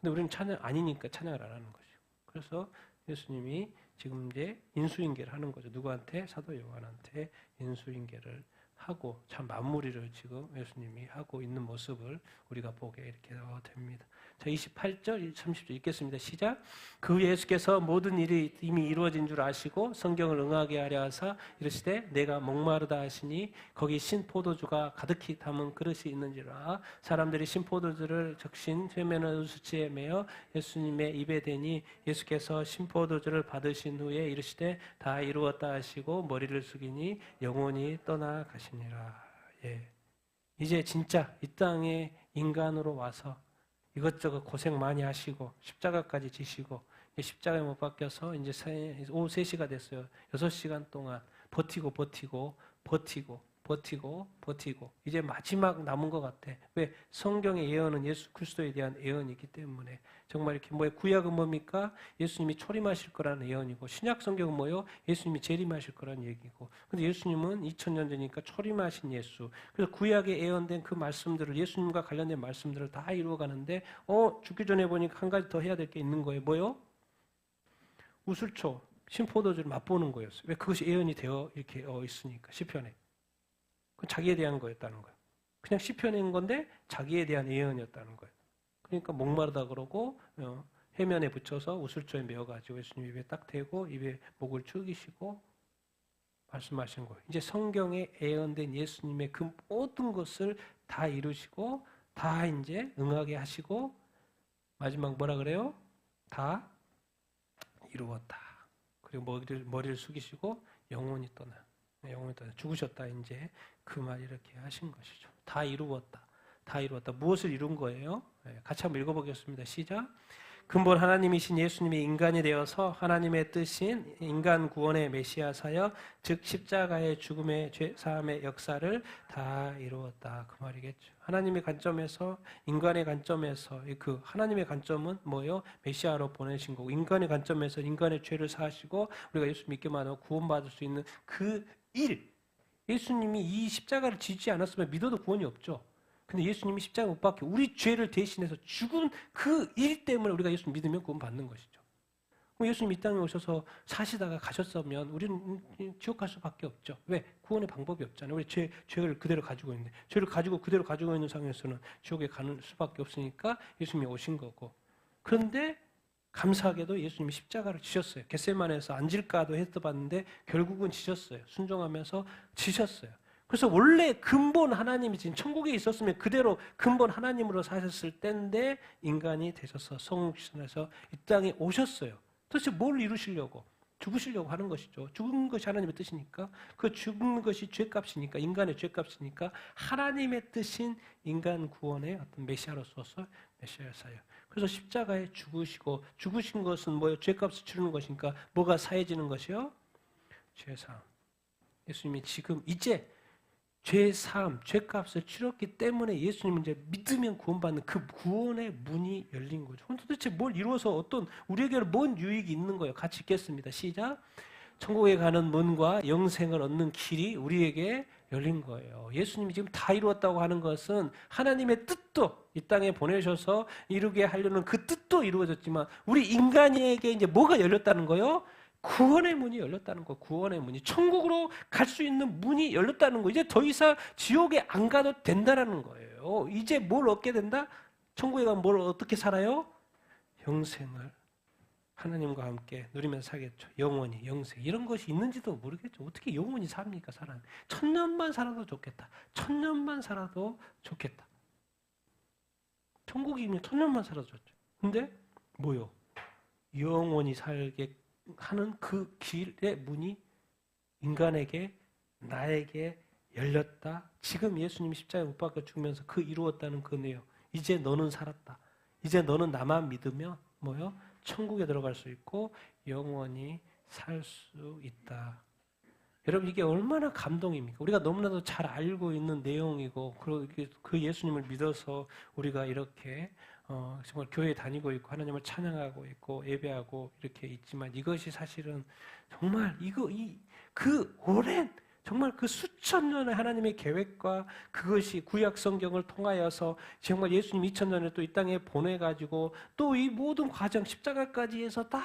근데 우리는 찬양 아니니까 찬양을 안 하는 거죠. 그래서 예수님이 지금 이제 인수인계를 하는 거죠. 누구한테? 사도 요한한테 인수인계를 하고 참 마무리를 지금 예수님이 하고 있는 모습을 우리가 보게 이렇게 됩니다. 자, 28절, 30절 읽겠습니다. 시작. 그 예수께서 모든 일이 이미 이루어진 줄 아시고 성경을 응하게 하려 하사 이르시되 내가 목마르다 하시니 거기 신포도주가 가득히 담은 그릇이 있는지라. 사람들이 신포도주를 적신 쇠면을 우수치에 매어 예수님의 입에 대니 예수께서 신포도주를 받으신 후에 이르시되 다 이루었다 하시고 머리를 숙이니 영혼이 떠나가시니라. 예. 이제 진짜 이 땅에 인간으로 와서 이것저것 고생 많이 하시고 십자가까지 지시고 십자가에 못 박혀서 이제 오후 3시가 됐어요. 6시간 동안 버티고 이제 마지막 남은 것 같아. 왜? 성경의 예언은 예수 그리스도에 대한 예언이기 때문에 정말 이렇게 구약은 뭡니까? 예수님이 초림하실 거라는 예언이고 신약 성경은 뭐요? 예수님이 재림하실 거라는 얘기고. 근데 예수님은 2000년 전이니까 초림하신 예수. 그래서 구약에 예언된 그 말씀들을 예수님과 관련된 말씀들을 다 이루어가는데 죽기 전에 보니까 한 가지 더 해야 될 게 있는 거예요. 뭐요? 우슬초, 신포도주를 맛보는 거였어요. 왜? 그것이 예언이 되어 이렇게 있으니까 시편에. 그건 자기에 대한 거였다는 거예요. 그냥 시편인 건데 자기에 대한 예언이었다는 거예요. 그러니까 목마르다 그러고 해면에 붙여서 우슬초에 메어가지고 예수님 입에 딱 대고 입에 목을 죽이시고 말씀하신 거예요. 이제 성경에 예언된 예수님의 그 모든 것을 다 이루시고 다 이제 응하게 하시고 마지막 뭐라 그래요? 다 이루었다. 그리고 머리를 숙이시고 영원히 떠나 죽으셨다. 이제 그 말 이렇게 하신 것이죠. 다 이루었다. 무엇을 이룬 거예요? 같이 한번 읽어보겠습니다. 시작. 근본 하나님이신 예수님이 인간이 되어서 하나님의 뜻인 인간 구원의 메시아사여 즉 십자가의 죽음의 죄사함의 역사를 다 이루었다. 그 말이겠죠. 하나님의 관점에서 인간의 관점에서 그 하나님의 관점은 뭐예요? 메시아로 보내신 거고 인간의 관점에서 인간의 죄를 사하시고 우리가 예수 믿기만 하고 구원받을 수 있는 그 일. 예수님이 이 십자가를 지지 않았으면 믿어도 구원이 없죠. 근데 예수님이 십자가 못 박혀 우리 죄를 대신해서 죽은 그 일 때문에 우리가 예수 믿으면 구원 받는 것이죠. 예수님 이 땅에 오셔서 사시다가 가셨으면 우리는 지옥 갈 수밖에 없죠. 왜? 구원의 방법이 없잖아요. 우리 죄를 그대로 가지고 있는데 죄를 그대로 가지고 있는 상황에서는 지옥에 가는 수밖에 없으니까 예수님이 오신 거고. 그런데 감사하게도 예수님이 십자가를 지셨어요. 겟세마네에서 안 질까도 했어봤는데 결국은 지셨어요. 순종하면서 지셨어요. 그래서 원래 근본 하나님이 지금 천국에 있었으면 그대로 근본 하나님으로 사셨을 때인데 인간이 되셔서 성육신해서 이 땅에 오셨어요. 도대체 뭘 이루시려고? 죽으시려고 하는 것이죠. 죽은 것이 하나님의 뜻이니까 그 죽은 것이 죄값이니까 인간의 죄값이니까 하나님의 뜻인 인간 구원의 어떤 메시아로서서 메시아사예요. 그래서 십자가에 죽으신 것은 뭐예요? 죄값을 치르는 것이니까 뭐가 사해지는 것이요? 죄사함. 예수님이 지금 이제 죄사함, 죄값을 치렀기 때문에 예수님은 이제 믿으면 구원받는 그 구원의 문이 열린 거죠. 그럼 도대체 뭘 이루어서 우리에게는 뭔 유익이 있는 거예요? 같이 읽겠습니다. 시작. 천국에 가는 문과 영생을 얻는 길이 우리에게 열린 거예요. 예수님이 지금 다 이루었다고 하는 것은 하나님의 뜻도 이 땅에 보내셔서 이루게 하려는 그 뜻도 이루어졌지만 우리 인간에게 이제 뭐가 열렸다는 거예요? 구원의 문이 열렸다는 거. 구원의 문이 천국으로 갈 수 있는 문이 열렸다는 거. 이제 더 이상 지옥에 안 가도 된다라는 거예요. 이제 뭘 얻게 된다? 천국에 가면 뭘 어떻게 살아요? 영생을 하나님과 함께 누리면서 살겠죠. 영원히 영생 이런 것이 있는지도 모르겠죠. 어떻게 영원히 삽니까 사람? 1000년만 살아도 좋겠다. 1000년만 살아도 좋겠다. 천국이면 1000년만 살아도 좋죠. 근데 뭐요? 영원히 살게 하는 그 길의 문이 인간에게 나에게 열렸다. 지금 예수님이 십자가에 못 박혀 죽으면서 그 이루었다는 그 내용. 이제 너는 살았다. 이제 너는 나만 믿으면 뭐요? 천국에 들어갈 수 있고 영원히 살 수 있다. 여러분 이게 얼마나 감동입니까? 우리가 너무나도 잘 알고 있는 내용이고 그 예수님을 믿어서 우리가 이렇게 정말 교회에 다니고 있고 하나님을 찬양하고 있고 예배하고 이렇게 있지만 이것이 사실은 정말 그 오랜 정말 그 수천 년의 하나님의 계획과 그것이 구약 성경을 통하여서 정말 예수님 2000년에 또 이 땅에 보내가지고 또 이 모든 과정 십자가까지 해서 다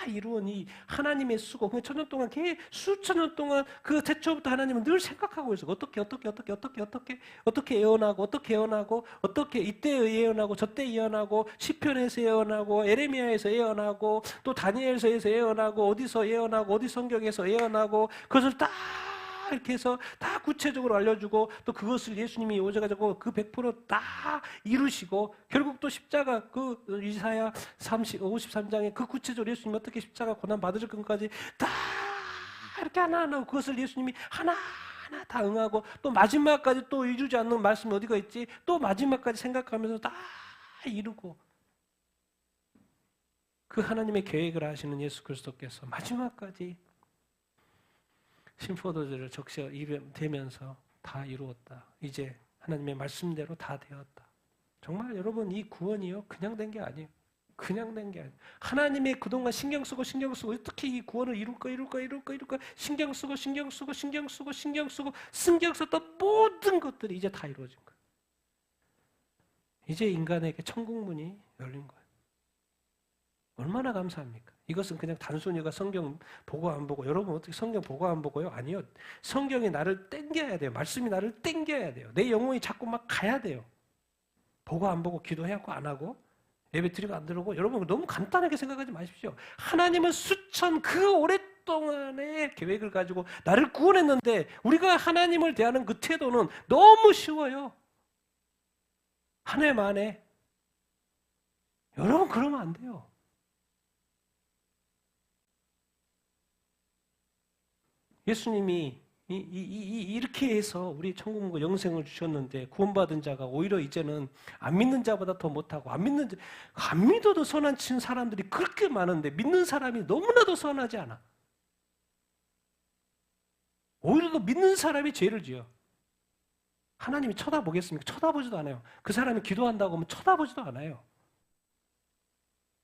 이루은 이 하나님의 수고, 그 천년 동안 수천 년 동안 그 태초부터 하나님은 늘 생각하고 있어. 어떻게 예언하고 어떻게 이때 예언하고 저때 예언하고 시편에서 예언하고 에레미야에서 예언하고 또 다니엘서에서 예언하고 어디서 예언하고 어디 성경에서 예언하고 그것을 다 이렇게 해서 다 구체적으로 알려주고 또 그것을 예수님이 오셔가지고 그 100%다 이루시고 결국 또 십자가 그 이사야 53장에 그 구체적으로 예수님이 어떻게 십자가 고난 받으실 것까지 다 이렇게 하나하나 그것을 예수님이 하나하나 다 응하고 또 마지막까지 또 이루지 않는 말씀이 어디가 있지? 또 마지막까지 생각하면서 다 이루고 그 하나님의 계획을 하시는 예수 그리스도께서 마지막까지 심포도주를 적셔 입에 대면서 다 이루었다. 이제 하나님의 말씀대로 다 되었다. 정말 여러분 이 구원이요 그냥 된 게 아니에요. 그냥 된 게 아니에요. 하나님의 그동안 신경 쓰고 어떻게 이 구원을 이룰까 신경 쓰고 신경 썼던 모든 것들이 이제 다 이루어진 거예요. 이제 인간에게 천국문이 열린 거예요. 얼마나 감사합니까? 이것은 그냥 단순히가 성경 보고 안 보고 여러분 어떻게 성경 보고 안 보고요? 아니요. 성경이 나를 땡겨야 돼요. 말씀이 나를 땡겨야 돼요. 내 영혼이 자꾸 막 가야 돼요. 보고 안 보고 기도해갖고 안 하고 예배 드리고 안 들어오고 여러분 너무 간단하게 생각하지 마십시오. 하나님은 수천 그 오랫동안의 계획을 가지고 나를 구원했는데 우리가 하나님을 대하는 그 태도는 너무 쉬워요. 한 해 만에. 여러분 그러면 안 돼요. 예수님이 이렇게 해서 우리 천국과 영생을 주셨는데 구원받은 자가 오히려 이제는 안 믿는 자보다 더 못하고 안 믿어도 선한 친 사람들이 그렇게 많은데 믿는 사람이 너무나도 선하지 않아. 오히려 더 믿는 사람이 죄를 지어. 하나님이 쳐다보겠습니까? 쳐다보지도 않아요. 그 사람이 기도한다고 하면 쳐다보지도 않아요.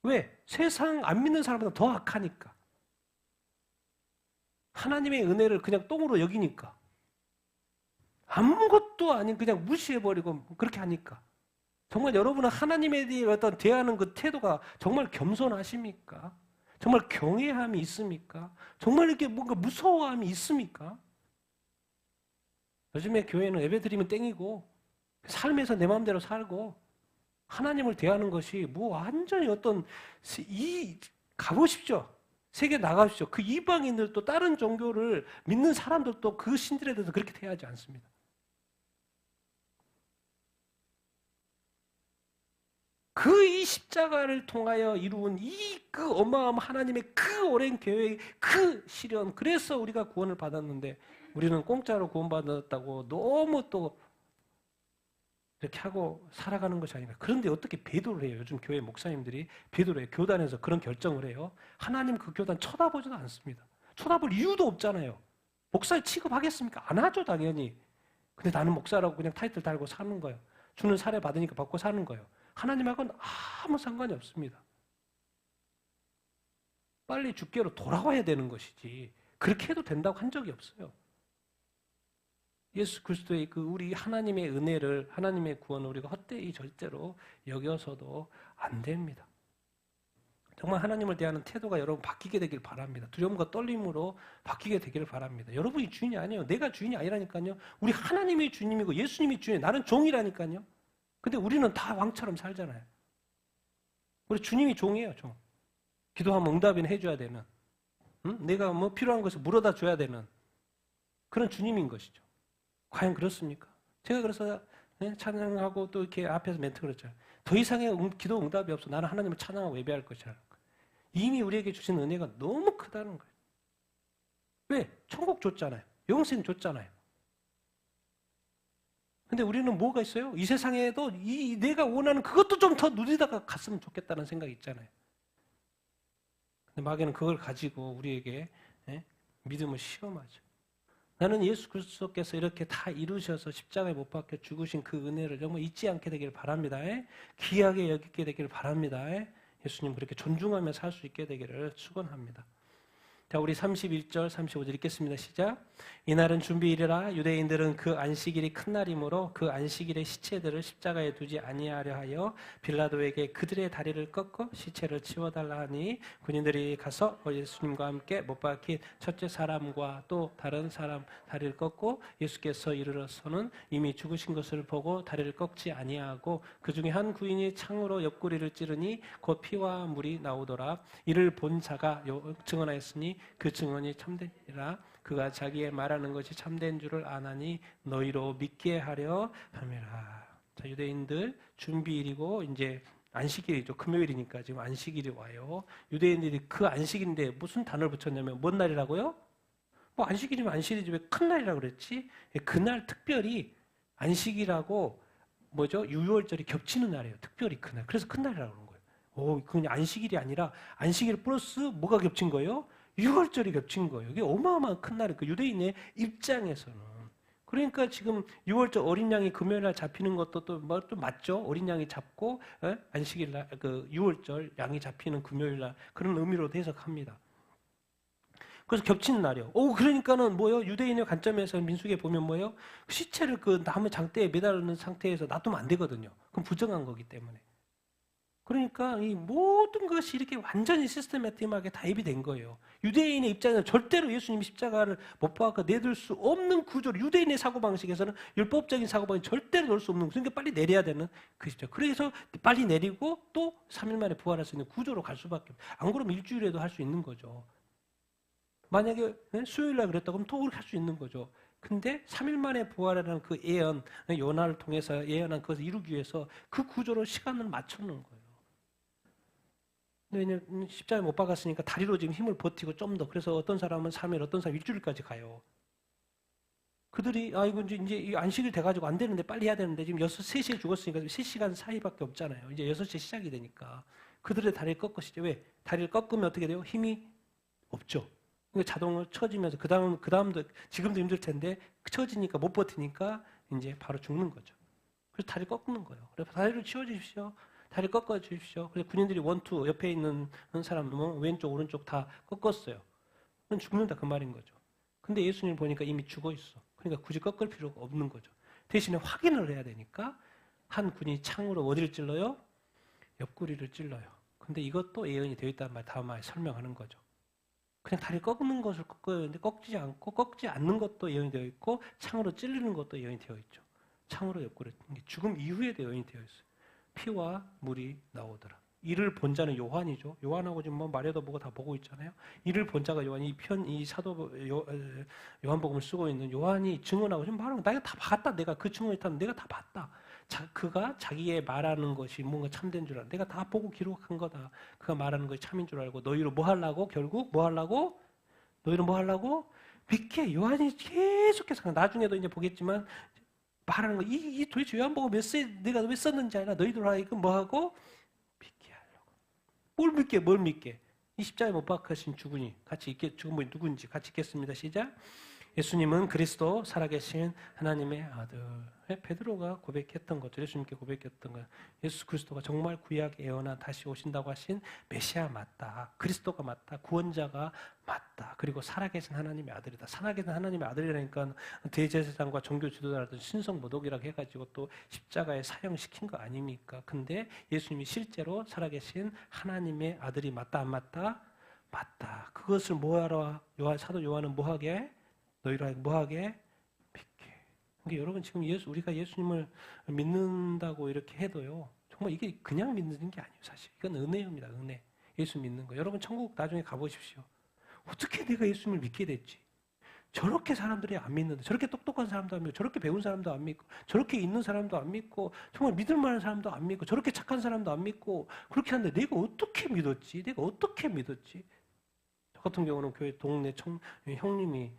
왜? 세상 안 믿는 사람보다 더 악하니까. 하나님의 은혜를 그냥 똥으로 여기니까 아무것도 아닌 그냥 무시해버리고 그렇게 하니까 정말 여러분은 하나님에 대해 어떤 대하는 그 태도가 정말 겸손하십니까? 정말 경외함이 있습니까? 정말 이렇게 뭔가 무서워함이 있습니까? 요즘에 교회는 예배드리면 땡이고 삶에서 내 마음대로 살고 하나님을 대하는 것이 뭐 완전히 어떤 가보십시오. 세계 나가십시오. 그 이방인들도 다른 종교를 믿는 사람들도 그 신들에 대해서 그렇게 대하지 않습니다. 그 이 십자가를 통하여 이루은 그 어마어마한 하나님의 그 오랜 계획, 그 시련, 그래서 우리가 구원을 받았는데 우리는 공짜로 구원받았다고 너무 또 이렇게 하고 살아가는 것이 아닌가. 그런데 어떻게 배도를 해요? 요즘 교회 목사님들이 배도를 해요. 교단에서 그런 결정을 해요. 하나님 그 교단 쳐다보지도 않습니다. 쳐다볼 이유도 없잖아요. 목사 취급하겠습니까? 안 하죠, 당연히. 근데 나는 목사라고 그냥 타이틀 달고 사는 거예요. 주는 사례 받으니까 받고 사는 거예요. 하나님하고는 아무 상관이 없습니다. 빨리 주께로 돌아와야 되는 것이지. 그렇게 해도 된다고 한 적이 없어요. 예수 그리스도의 그 우리 하나님의 은혜를 하나님의 구원을 우리가 헛되이 절대로 여겨서도 안 됩니다. 정말 하나님을 대하는 태도가 여러분 바뀌게 되길 바랍니다. 두려움과 떨림으로 바뀌게 되기를 바랍니다. 여러분이 주인이 아니에요. 내가 주인이 아니라니까요. 우리 하나님이 주님이고 예수님이 주인이에요. 나는 종이라니까요. 근데 우리는 다 왕처럼 살잖아요. 우리 주님이 종이에요, 종. 기도하면 응답이나 해줘야 되는, 내가 뭐 필요한 것을 물어다 줘야 되는 그런 주님인 것이죠. 과연 그렇습니까? 제가 그래서 찬양하고 또 이렇게 앞에서 멘트 그랬잖아요. 더 이상의 기도 응답이 없어. 나는 하나님을 찬양하고 예배할 것이라는 거예요. 이미 우리에게 주신 은혜가 너무 크다는 거예요. 왜? 천국 줬잖아요. 영생 줬잖아요. 근데 우리는 뭐가 있어요? 이 세상에도 내가 원하는 그것도 좀 더 누리다가 갔으면 좋겠다는 생각이 있잖아요. 근데 마귀는 그걸 가지고 우리에게 믿음을 시험하죠. 나는 예수 그리스도께서 이렇게 다 이루셔서 십자가에 못 박혀 죽으신 그 은혜를 정말 잊지 않게 되기를 바랍니다. 귀하게 여기게 되기를 바랍니다. 예수님 그렇게 존중하며 살 수 있게 되기를 축원합니다. 자, 우리 31절, 35절 읽겠습니다. 시작. 이날은 준비일이라 유대인들은 그 안식일이 큰 날이므로 그 안식일의 시체들을 십자가에 두지 아니하려 하여 빌라도에게 그들의 다리를 꺾어 시체를 치워달라 하니 군인들이 가서 예수님과 함께 못 박힌 첫째 사람과 또 다른 사람 다리를 꺾고 예수께서 이르러서는 이미 죽으신 것을 보고 다리를 꺾지 아니하고 그 중에 한 군인이 창으로 옆구리를 찌르니 곧 피와 물이 나오더라. 이를 본 자가 증언하였으니 그 증언이 참되니라. 그가 자기의 말하는 것이 참된 줄을 아나니 너희로 믿게 하려 함이라. 자, 유대인들 준비일이고 이제 안식일이죠. 금요일이니까 지금 안식일이 와요. 유대인들이 그 안식일인데 무슨 단어를 붙였냐면 뭔 날이라고요? 뭐 안식일이면 안식일이지 왜 큰 날이라고 그랬지? 그날 특별히 안식일하고 뭐죠? 유월절이 겹치는 날이에요. 특별히 그날. 그래서 큰 날이라고 그러는 거예요. 그냥 안식일이 아니라 안식일 플러스 뭐가 겹친 거예요? 유월절이 겹친 거예요. 이게 어마어마한 큰 날이에요. 그 유대인의 입장에서는. 그러니까 지금 유월절 어린 양이 금요일 날 잡히는 것도 또 뭐 좀 맞죠? 어린 양이 잡고 안식일 날 그 유월절 양이 잡히는 금요일 날 그런 의미로도 해석합니다. 그래서 겹치는 날이요. 그러니까는 뭐요? 유대인의 관점에서 민수기에 보면 뭐요? 시체를 그 나무 장대에 매달는 상태에서 놔두면 안 되거든요. 그럼 부정한 거기 때문에. 그러니까 이 모든 것이 이렇게 완전히 시스테매틱하게 다입이 된 거예요. 유대인의 입장에서는 절대로 예수님이 십자가를 못 박아 내둘 수 없는 구조로 유대인의 사고방식에서는 율법적인 사고방식 절대로 넣을 수 없는 그러니까 빨리 내려야 되는 그 시점. 그래서 빨리 내리고 또 3일 만에 부활할 수 있는 구조로 갈 수밖에 없어요. 안 그러면 일주일에도 할 수 있는 거죠. 만약에 수요일 날 그랬다 그러면 토요일 할 수 있는 거죠. 근데 3일 만에 부활하는 그 예언, 요나를 통해서 예언한 그것을 이루기 위해서 그 구조로 시간을 맞춰놓은 거예요. 왜냐면 십자가에 못 박았으니까 다리로 지금 힘을 버티고 좀 더. 그래서 어떤 사람은 3일, 어떤 사람은 일주일까지 가요. 그들이 이거 이제 안식일 돼가지고 안 되는데 빨리 해야 되는데 지금 3시에 죽었으니까 3시간 사이밖에 없잖아요. 이제 6시에 시작이 되니까. 그들의 다리를 꺾으시죠. 왜? 다리를 꺾으면 어떻게 돼요? 힘이 없죠. 그러니까 자동으로 처지면서 그다음도 지금도 힘들 텐데 처지니까 못 버티니까 이제 바로 죽는 거죠. 그래서 다리 꺾는 거예요. 그래서 다리를 치워주십시오. 다리 꺾어 주십시오. 그래서 군인들이 원투 옆에 있는 사람 왼쪽 오른쪽 다 꺾었어요. 그럼 죽는다 그 말인 거죠. 근데 예수님 보니까 이미 죽어 있어. 그러니까 굳이 꺾을 필요가 없는 거죠. 대신에 확인을 해야 되니까 한 군이 창으로 어디를 찔러요? 옆구리를 찔러요. 근데 이것도 예언이 되어 있다는 말 다음 말에 설명하는 거죠. 그냥 다리 꺾는 것을 꺾어야 하는데 꺾지 않고 꺾지 않는 것도 예언이 되어 있고 창으로 찔리는 것도 예언이 되어 있죠. 창으로 옆구리 죽음 이후에도 예언이 되어 있어요. 피와 물이 나오더라. 이를 본 자는 요한이죠. 요한하고 지금 뭐 마리아도 보고 다 보고 있잖아요. 이를 본 자가 요한이 이 사도 요한복음을 쓰고 있는 요한이 증언하고 지금 말하는 거 내가 다 봤다. 내가 그 증언을 탔는 내가 다 봤다. 그가 자기의 말하는 것이 뭔가 참된 줄 알아. 내가 다 보고 기록한 거다. 그가 말하는 것이 참인 줄 알고 너희로 뭐 하려고 결국 뭐 하려고 너희로 뭐 하려고 믿게 요한이 계속해서 나중에도 이제 보겠지만 말하는 거, 이 도대체 요한복음 내가 왜 썼는지 알아? 너희들 하여금 뭐하고? 믿게 하려고. 뭘 믿게? 이 십자가에 못 박히신 죽은 분이 누군지 같이 읽겠습니다. 시작. 예수님은 그리스도 살아계신 하나님의 아들. 베드로가 고백했던 거죠. 예수님께 고백했던 거. 예수 그리스도가 정말 구약 예언한 다시 오신다고 하신 메시아 맞다. 그리스도가 맞다. 구원자가 맞다. 그리고 살아계신 하나님의 아들이다. 살아계신 하나님의 아들이라니까 대제사장과 종교 지도자라든 신성모독이라고 해가지고 또 십자가에 사형시킨 거 아닙니까? 근데 예수님이 실제로 살아계신 하나님의 아들이 맞다 안 맞다? 맞다. 그것을 뭐하러 사도 요한은 뭐하게? 너희로 뭐하게? 믿게. 그러니까 여러분 지금 우리가 예수님을 믿는다고 이렇게 해도요. 정말 이게 그냥 믿는 게 아니에요. 사실 이건 은혜입니다. 은혜. 예수 믿는 거. 여러분 천국 나중에 가보십시오. 어떻게 내가 예수님을 믿게 됐지? 저렇게 사람들이 안 믿는데 저렇게 똑똑한 사람도 안 믿고 저렇게 배운 사람도 안 믿고 저렇게 있는 사람도 안 믿고 정말 믿을 만한 사람도 안 믿고 저렇게 착한 사람도 안 믿고 그렇게 하는데 내가 어떻게 믿었지? 내가 어떻게 믿었지? 저 같은 경우는 교회 동네 형님이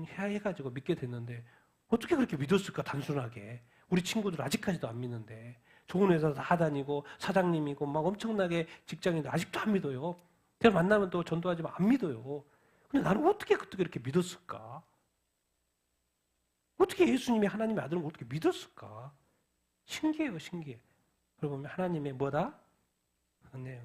해가지고 믿게 됐는데 어떻게 그렇게 믿었을까 단순하게 우리 친구들 아직까지도 안 믿는데 좋은 회사 다 다니고 사장님이고 막 엄청나게 직장인데 아직도 안 믿어요. 제가 만나면 또 전도하지만 안 믿어요. 근데 나는 어떻게 그때 그렇게 믿었을까? 어떻게 예수님이 하나님의 아들을 어떻게 믿었을까? 신기해요, 신기해. 그러고 보면 하나님의 뭐다? 은혜.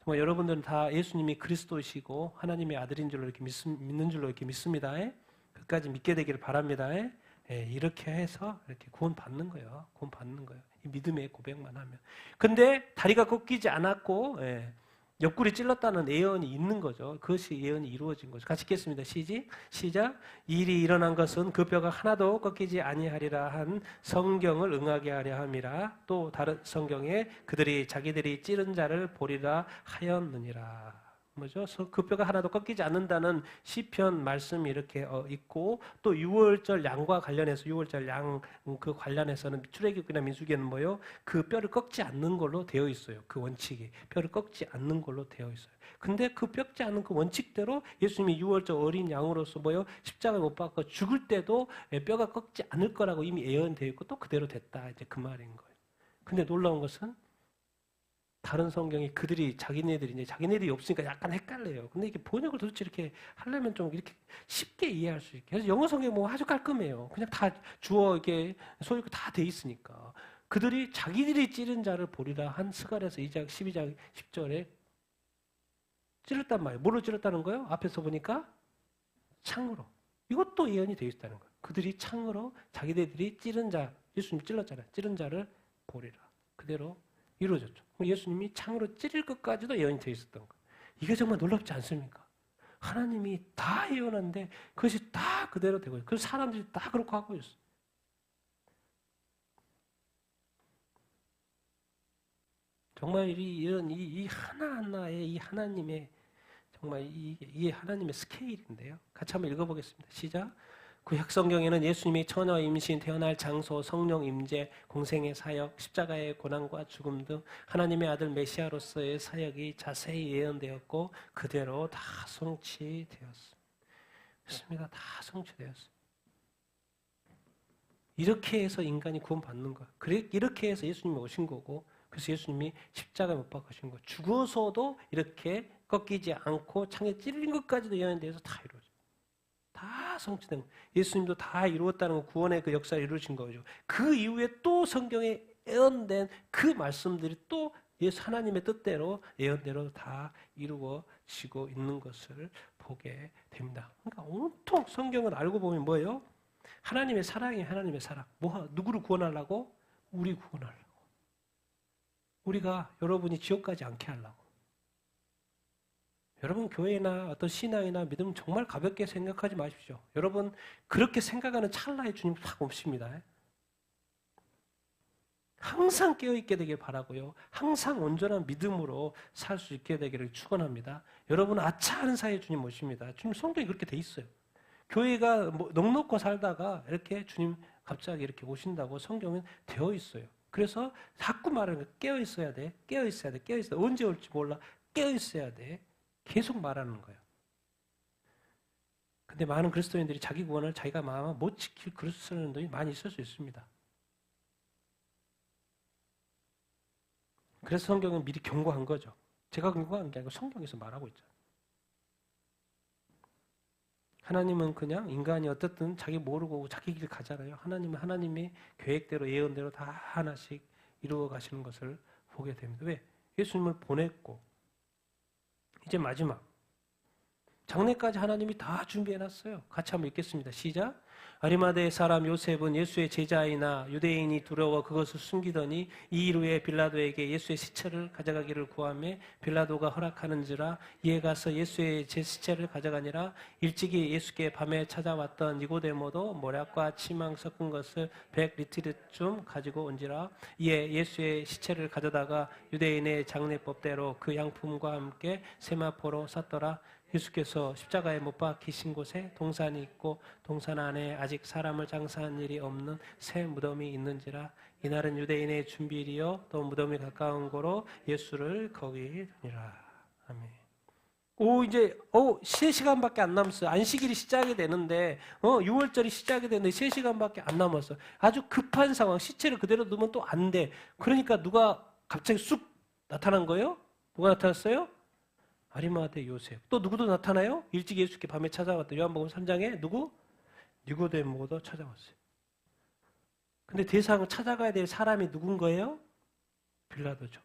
정말 여러분들은 다 예수님이 그리스도이시고 하나님의 아들인 줄로 이렇게 믿는 줄로 이렇게 믿습니다. 끝까지 믿게 되기를 바랍니다. 이렇게 해서 이렇게 구원 받는 거예요. 구원 받는 거예요. 이 믿음의 고백만 하면. 근데 다리가 꺾이지 않았고 옆구리 찔렀다는 예언이 있는 거죠. 그것이 예언이 이루어진 거죠. 같이 읽겠습니다. 시작. 이 일이 일어난 것은 그 뼈가 하나도 꺾이지 아니하리라 한 성경을 응하게 하려 함이라. 또 다른 성경에 그들이 자기들이 찌른 자를 보리라 하였느니라. 뭐죠? 그 뼈가 하나도 꺾이지 않는다는 시편 말씀이 이렇게 있고, 또 유월절 양과 관련해서 유월절 양 그 관련해서는 출애굽기나 민수기에는 뭐요? 그 뼈를 꺾지 않는 걸로 되어 있어요. 그 원칙이 뼈를 꺾지 않는 걸로 되어 있어요. 근데 그 꺾지 않는 그 원칙대로 예수님이 유월절 어린 양으로서 뭐요? 십자가에 못 박아 죽을 때도 뼈가 꺾지 않을 거라고 이미 예언되어 있고 또 그대로 됐다. 이제 그 말인 거예요. 근데 놀라운 것은 다른 성경이 자기네들이 없으니까 약간 헷갈려요. 근데 이게 번역을 도대체 이렇게 하려면 좀 이렇게 쉽게 이해할 수 있게. 그래서 영어 성경 뭐 아주 깔끔해요. 그냥 다 주어 이게 소유가 다 돼 있으니까. 그들이 자기들이 찌른 자를 보리라 한 스갈에서 2장 12장 10절에 찔렀단 말이에요. 뭘로 찔렀다는 거예요? 앞에서 보니까 창으로. 이것도 예언이 되어 있다는 거예요. 그들이 창으로 자기들이 찌른 자, 예수님 찔렀잖아요. 찌른 자를 보리라. 그대로 이루어졌죠. 예수님이 창으로 찌를 것까지도 예언이 되어 있었던 거예요. 이게 정말 놀랍지 않습니까? 하나님이 다 예언한데 그것이 다 그대로 되고 있어요. 그래서 사람들이 다 그렇게 하고 있어요. 정말 이런 이 하나하나의 이 하나님의 정말 이 하나님의 스케일인데요. 같이 한번 읽어보겠습니다. 시작. 구약 성경에는 예수님이 처녀 임신, 태어날 장소, 성령 임재, 공생의 사역, 십자가의 고난과 죽음 등 하나님의 아들 메시아로서의 사역이 자세히 예언되었고 그대로 다 성취되었습니다. 그렇습니다. 다 성취되었습니다. 이렇게 해서 인간이 구원받는 거예요. 이렇게 해서 예수님이 오신 거고, 그래서 예수님이 십자가에 못 박으신 거예요. 죽어서도 이렇게 꺾이지 않고 창에 찔린 것까지도 예언되어서 다 이루어져요. 다 성취된 거예요. 예수님도 다 이루었다는 거, 구원의 그 역사를 이루신 거죠. 그 이후에 또 성경에 예언된 그 말씀들이 또 예수 하나님의 뜻대로 예언대로 다 이루어지고 있는 것을 보게 됩니다. 그러니까 온통 성경을 알고 보면 뭐예요? 하나님의 사랑이 하나님의 사랑. 누구를 구원하려고? 우리 구원하려고. 우리가 여러분이 지옥 가지 않게 하려고. 여러분 교회나 어떤 신앙이나 믿음 정말 가볍게 생각하지 마십시오. 여러분 그렇게 생각하는 찰나에 주님 확 오십니다. 항상 깨어있게 되길 바라고요. 항상 온전한 믿음으로 살 수 있게 되기를 축원합니다. 여러분 아차하는 사이에 주님 오십니다. 주님 성경이 그렇게 돼 있어요. 교회가 넉넉고 살다가 이렇게 주님 갑자기 이렇게 오신다고 성경은 되어 있어요. 그래서 자꾸 말하는 거예요. 깨어있어야 돼. 깨어있어야 돼. 깨어있어야 돼. 언제 올지 몰라. 깨어있어야 돼. 계속 말하는 거예요. 근데 많은 그리스도인들이 자기 구원을 자기가 마음 못 지킬 그리스도인들이 많이 있을 수 있습니다. 그래서 성경은 미리 경고한 거죠. 제가 경고한 게 아니고 성경에서 말하고 있잖아요. 하나님은 그냥 인간이 어떻든 자기 모르고 자기 길 가잖아요. 하나님은 하나님의 계획대로 예언대로 다 하나씩 이루어 가시는 것을 보게 됩니다. 왜? 예수님을 보냈고 이제 마지막 장례까지 하나님이 다 준비해놨어요. 같이 한번 읽겠습니다. 시작. 아리마대 사람 요셉은 예수의 제자이나 유대인이 두려워 그것을 숨기더니 이 일 후에 빌라도에게 예수의 시체를 가져가기를 구하며 빌라도가 허락하는지라 이에 가서 예수의 제 시체를 가져가니라. 일찍이 예수께 밤에 찾아왔던 니고데모도 모략과 치망 섞은 것을 100리트르쯤 가지고 온지라. 이에 예수의 시체를 가져다가 유대인의 장례법대로 그 양품과 함께 세마포로 쌌더라. 예수께서 십자가에 못 박히신 곳에 동산이 있고 동산 안에 아직 사람을 장사한 일이 없는 새 무덤이 있는지라. 이날은 유대인의 준비일이요 또 무덤이 가까운 고로 예수를 거기 두니라. 아멘. 이제 3시간밖에 안 남았어요. 안식일이 시작이 되는데 6월절이 시작이 되는데 3시간밖에 안 남았어요. 아주 급한 상황. 시체를 그대로 두면 또 안 돼. 그러니까 누가 갑자기 쑥 나타난 거예요? 누가 나타났어요? 아리마대 요셉. 또 누구도 나타나요? 일찍 예수께 밤에 찾아왔다. 요한복음 3장에 누구? 니고데모도 찾아왔어요. 근데 대상을 찾아가야 될 사람이 누군 거예요? 빌라도죠.